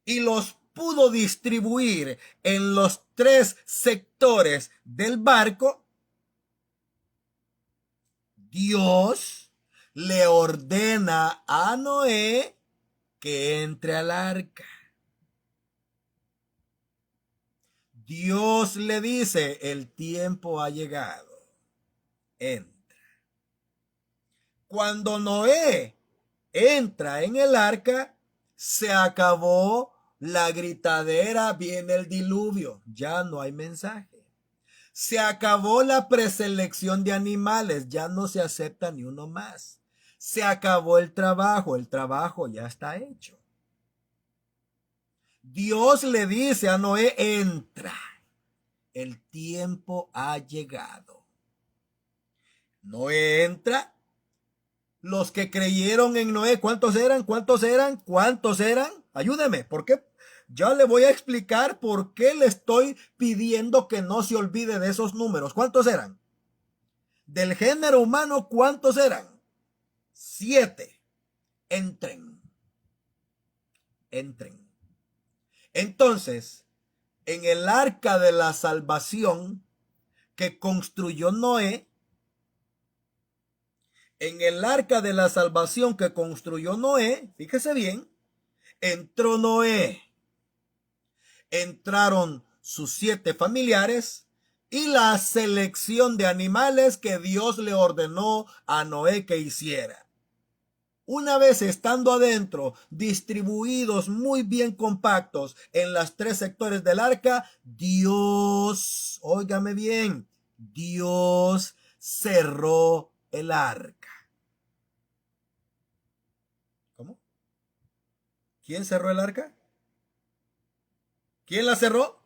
y los pudo distribuir en los 3 sectores del barco, Dios le ordena a Noé que entre al arca. Dios le dice, el tiempo ha llegado, entra. Cuando Noé entra en el arca, se acabó la gritadera, viene el diluvio, ya no hay mensaje. Se acabó la preselección de animales, ya no se acepta ni uno más. Se acabó el trabajo ya está hecho. Dios le dice a Noé, entra, el tiempo ha llegado. Noé entra. Los que creyeron en Noé, ¿cuántos eran? Ayúdeme, ¿por qué? Ya le voy a explicar por qué le estoy pidiendo que no se olvide de esos números. ¿Cuántos eran? Del género humano, ¿cuántos eran? 7. Entren. Entonces, en el arca de la salvación que construyó Noé, fíjese bien, entró Noé, entraron sus 7 familiares y la selección de animales que Dios le ordenó a Noé que hiciera. Una vez estando adentro, distribuidos muy bien compactos en los 3 sectores del arca, Dios, óigame bien, Dios cerró el arca. ¿Cómo? ¿Quién cerró el arca? ¿Quién la cerró?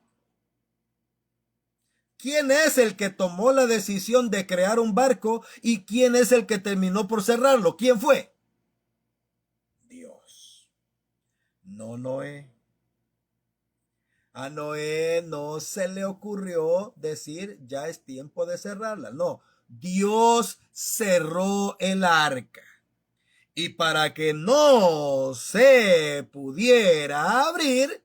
¿Quién es el que tomó la decisión de crear un barco y quién es el que terminó por cerrarlo? ¿Quién fue? Dios. No Noé. A Noé no se le ocurrió decir ya es tiempo de cerrarla. No, Dios cerró el arca. Y para que no se pudiera abrir,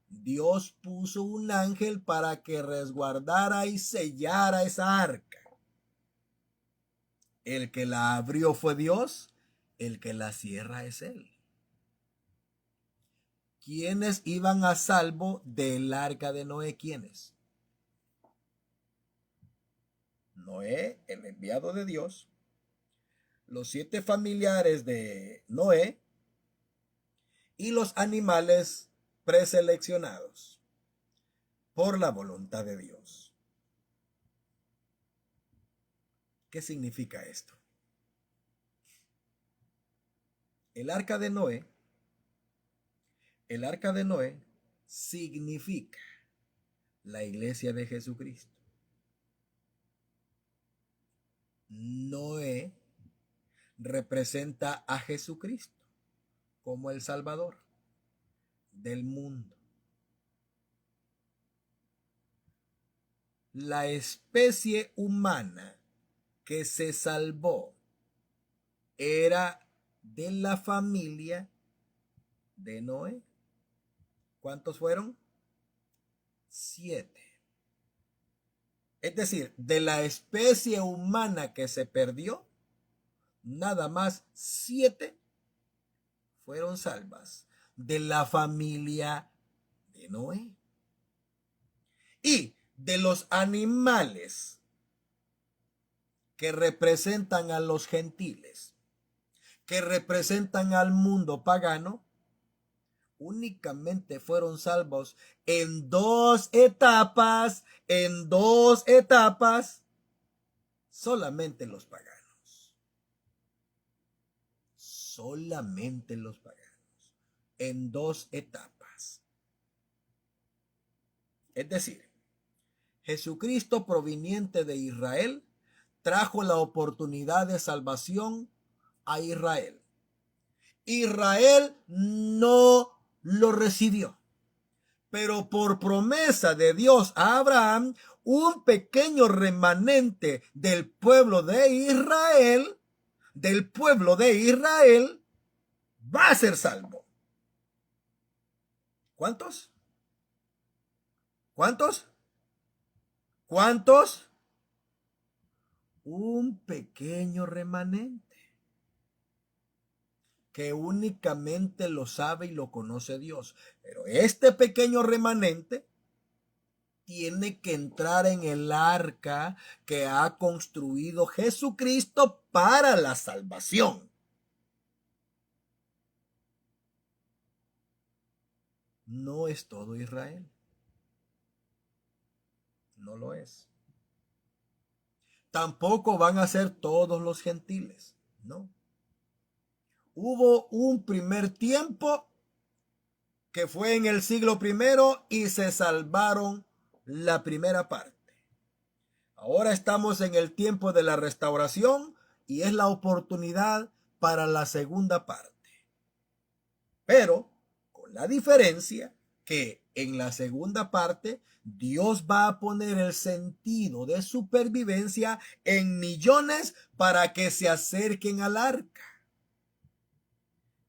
Dios puso un ángel para que resguardara y sellara esa arca. El que la abrió fue Dios, el que la cierra es Él. ¿Quiénes iban a salvo del arca de Noé? ¿Quiénes? Noé, el enviado de Dios, los 7 familiares de Noé y los animales preseleccionados por la voluntad de Dios. ¿Qué significa esto? El arca de Noé significa la iglesia de Jesucristo. Noé representa a Jesucristo como el Salvador del mundo. La especie humana que se salvó era de la familia de Noé. ¿Cuántos fueron? 7. Es decir, de la especie humana que se perdió, nada más 7 fueron salvas de la familia de Noé. Y de los animales que representan a los gentiles, que representan al mundo pagano, únicamente fueron salvos en 2 etapas, solamente los paganos. Solamente los paganos. En 2 etapas. Es decir, Jesucristo proveniente de Israel trajo la oportunidad de salvación a Israel. Israel no lo recibió, pero por promesa de Dios a Abraham, un pequeño remanente del pueblo de Israel, va a ser salvo. ¿Cuántos? ¿Cuántos? ¿Cuántos? Un pequeño remanente que únicamente lo sabe y lo conoce Dios. Pero este pequeño remanente tiene que entrar en el arca que ha construido Jesucristo para la salvación. No es todo Israel. No lo es. Tampoco van a ser todos los gentiles. No. Hubo un primer tiempo que fue en el siglo I y se salvaron la primera parte. Ahora estamos en el tiempo de la restauración y es la oportunidad para la segunda parte. Pero con la diferencia que en la segunda parte Dios va a poner el sentido de supervivencia en millones para que se acerquen al arca.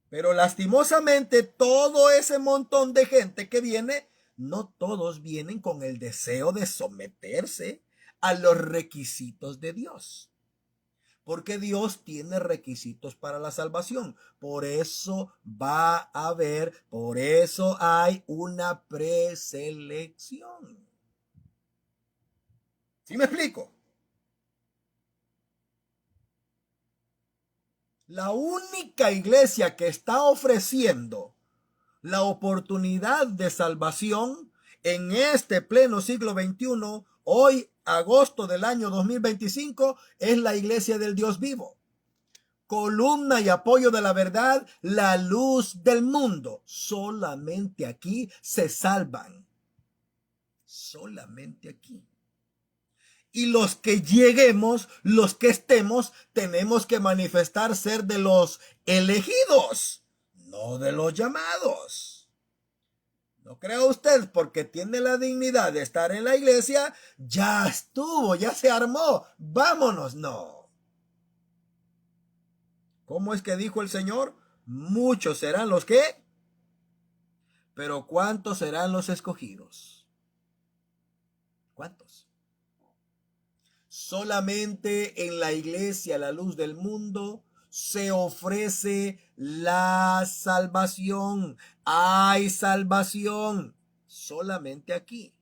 Pero lastimosamente todo ese montón de gente que viene, no todos vienen con el deseo de someterse a los requisitos de Dios. Porque Dios tiene requisitos para la salvación. Por eso hay una preselección. ¿Sí me explico? La única iglesia que está ofreciendo la oportunidad de salvación en este pleno siglo XXI, hoy, agosto del año 2025, es la iglesia del Dios vivo. Columna y apoyo de la verdad, la luz del mundo. Solamente aquí se salvan. Solamente aquí. Y los que lleguemos, los que estemos, tenemos que manifestar ser de los elegidos, no de los llamados. No crea usted porque tiene la dignidad de estar en la iglesia, ya estuvo, ya se armó, vámonos. No. ¿Cómo es que dijo el Señor? Muchos serán los que, pero ¿cuántos serán los escogidos? ¿Cuántos? Solamente en la iglesia, la luz del mundo, se ofrece la salvación. Hay salvación solamente aquí.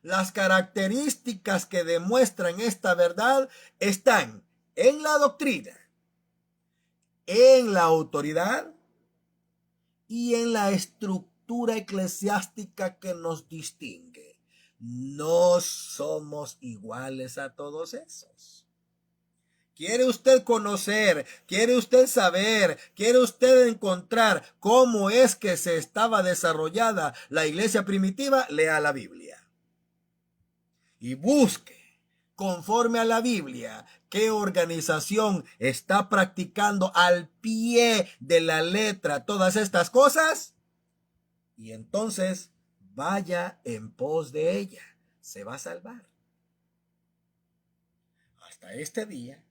Las características que demuestran esta verdad están en la doctrina, en la autoridad y en la estructura eclesiástica que nos distingue. No somos iguales a todos esos. ¿Quiere usted conocer? ¿Quiere usted saber? ¿Quiere usted encontrar cómo es que se estaba desarrollada la iglesia primitiva? Lea la Biblia. Y busque, conforme a la Biblia, qué organización está practicando al pie de la letra todas estas cosas. Y entonces vaya en pos de ella. Se va a salvar. Hasta este día,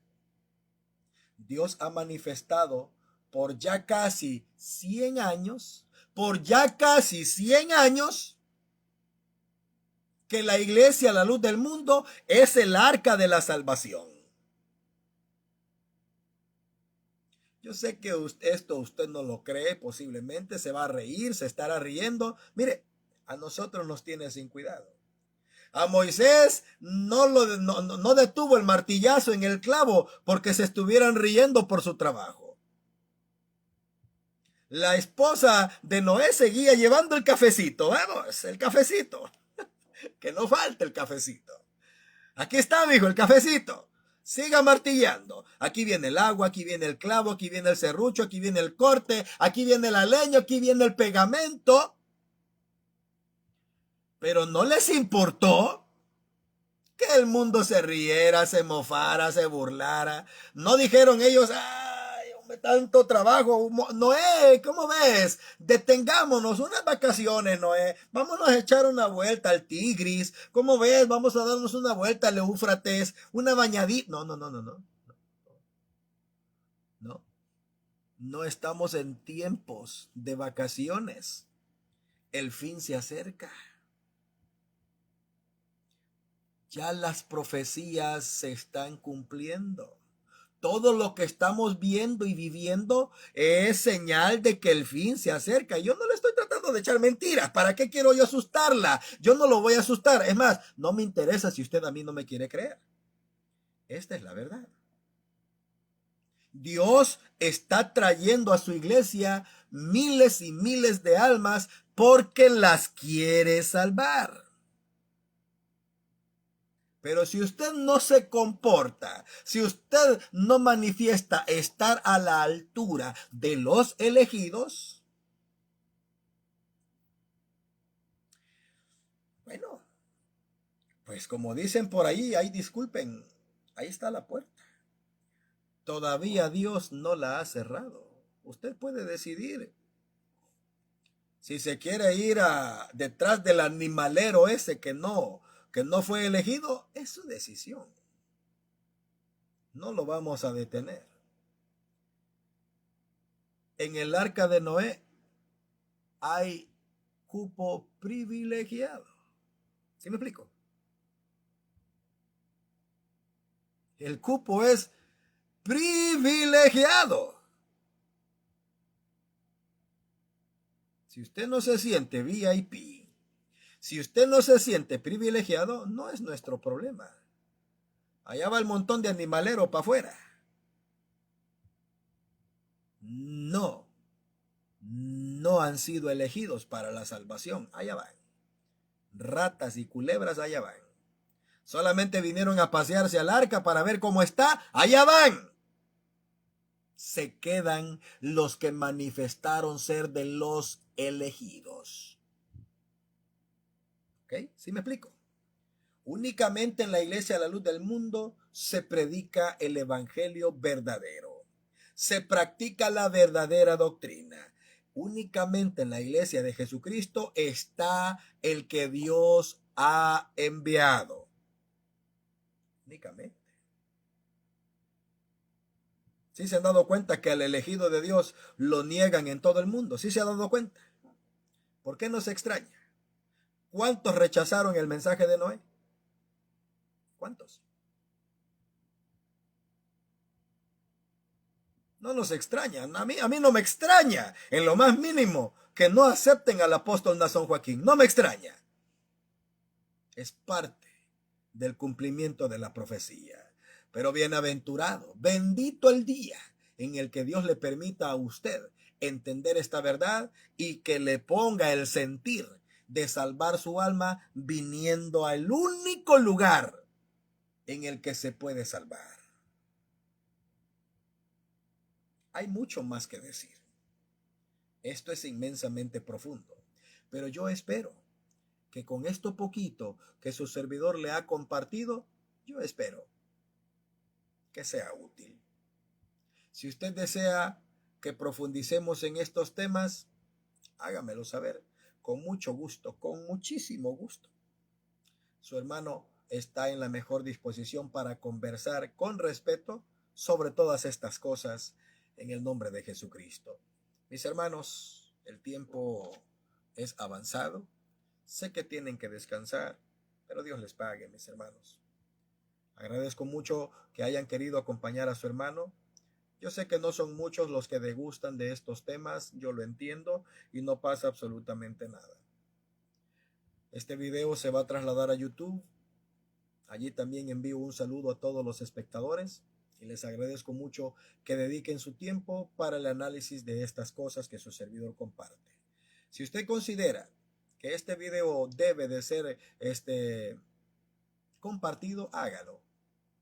Dios ha manifestado por ya casi 100 años, que la iglesia, la luz del mundo, es el arca de la salvación. Yo sé que esto usted no lo cree, posiblemente se va a reír, se estará riendo. Mire, a nosotros nos tiene sin cuidado. A Moisés no detuvo el martillazo en el clavo porque se estuvieran riendo por su trabajo. La esposa de Noé seguía llevando el cafecito. Vamos, el cafecito. Que no falte el cafecito. Aquí está, mijo, el cafecito. Siga martillando. Aquí viene el agua, aquí viene el clavo, aquí viene el serrucho, aquí viene el corte, aquí viene la leña, aquí viene el pegamento. Pero no les importó que el mundo se riera, se mofara, se burlara. No dijeron ellos, ay, hombre, tanto trabajo. Noé, ¿cómo ves? Detengámonos unas vacaciones, Noé. Vámonos a echar una vuelta al Tigris. ¿Cómo ves? Vamos a darnos una vuelta al Éufrates, una bañadita. No. No estamos en tiempos de vacaciones. El fin se acerca. Ya las profecías se están cumpliendo. Todo lo que estamos viendo y viviendo es señal de que el fin se acerca. Yo no le estoy tratando de echar mentiras. ¿Para qué quiero yo asustarla? Yo no lo voy a asustar. Es más, no me interesa si usted a mí no me quiere creer. Esta es la verdad. Dios está trayendo a su iglesia miles y miles de almas porque las quiere salvar. Pero si usted no se comporta, si usted no manifiesta estar a la altura de los elegidos, bueno, pues como dicen por ahí, disculpen, ahí está la puerta. Todavía Dios no la ha cerrado. Usted puede decidir si se quiere ir detrás del animalero ese que no fue elegido. Es su decisión. No lo vamos a detener. En el arca de Noé hay cupo privilegiado. ¿Sí me explico? El cupo es privilegiado. Si usted no se siente VIP, si usted no se siente privilegiado, no es nuestro problema. Allá va el montón de animalero para afuera. No han sido elegidos para la salvación. Allá van. Ratas y culebras, allá van. Solamente vinieron a pasearse al arca para ver cómo está. Allá van. Se quedan los que manifestaron ser de los elegidos. ¿Ok? ¿Sí me explico? Únicamente en la iglesia de la luz del mundo se predica el evangelio verdadero. Se practica la verdadera doctrina. Únicamente en la iglesia de Jesucristo está el que Dios ha enviado. Únicamente. ¿Sí se han dado cuenta que al elegido de Dios lo niegan en todo el mundo? ¿Sí se ha dado cuenta? ¿Por qué nos extraña? ¿Cuántos rechazaron el mensaje de Noé? ¿Cuántos? No nos extraña. A mí no me extraña en lo más mínimo que no acepten al apóstol Nazón Joaquín. No me extraña. Es parte del cumplimiento de la profecía. Pero bienaventurado, bendito el día en el que Dios le permita a usted entender esta verdad y que le ponga el sentir de salvar su alma viniendo al único lugar en el que se puede salvar. Hay mucho más que decir. Esto es inmensamente profundo, pero yo espero que con esto poquito que su servidor le ha compartido, yo espero que sea útil. Si usted desea que profundicemos en estos temas, hágamelo saber. Con mucho gusto, con muchísimo gusto. Su hermano está en la mejor disposición para conversar con respeto sobre todas estas cosas en el nombre de Jesucristo. Mis hermanos, el tiempo es avanzado. Sé que tienen que descansar, pero Dios les pague, mis hermanos. Agradezco mucho que hayan querido acompañar a su hermano. Yo sé que no son muchos los que degustan de estos temas, yo lo entiendo y no pasa absolutamente nada. Este video se va a trasladar a YouTube. Allí también envío un saludo a todos los espectadores y les agradezco mucho que dediquen su tiempo para el análisis de estas cosas que su servidor comparte. Si usted considera que este video debe de ser compartido, hágalo.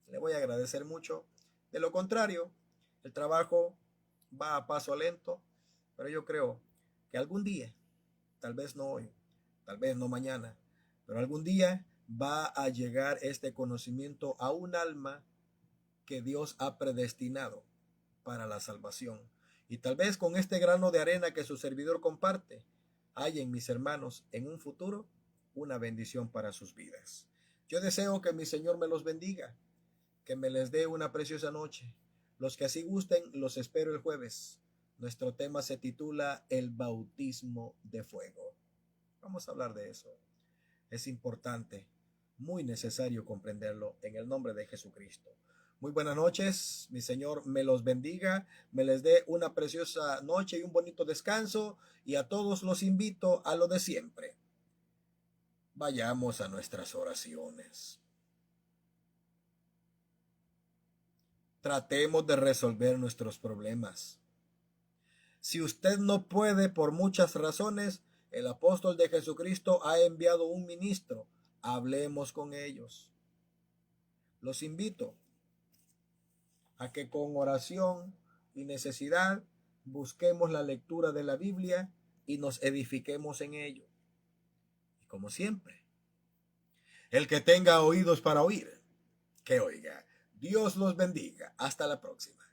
Le voy a agradecer mucho. De lo contrario, el trabajo va a paso lento, pero yo creo que algún día, tal vez no hoy, tal vez no mañana, pero algún día va a llegar este conocimiento a un alma que Dios ha predestinado para la salvación. Y tal vez con este grano de arena que su servidor comparte, hay en mis hermanos en un futuro una bendición para sus vidas. Yo deseo que mi Señor me los bendiga, que me les dé una preciosa noche. Los que así gusten, los espero el jueves. Nuestro tema se titula El bautismo de fuego. Vamos a hablar de eso. Es importante, muy necesario comprenderlo en el nombre de Jesucristo. Muy buenas noches, mi Señor me los bendiga, me les dé una preciosa noche y un bonito descanso, y a todos los invito a lo de siempre. Vayamos a nuestras oraciones. Tratemos de resolver nuestros problemas. Si usted no puede por muchas razones, el apóstol de Jesucristo ha enviado un ministro. Hablemos con ellos. Los invito a que con oración y necesidad busquemos la lectura de la Biblia y nos edifiquemos en ello. Y como siempre, el que tenga oídos para oír, que oiga. Dios los bendiga. Hasta la próxima.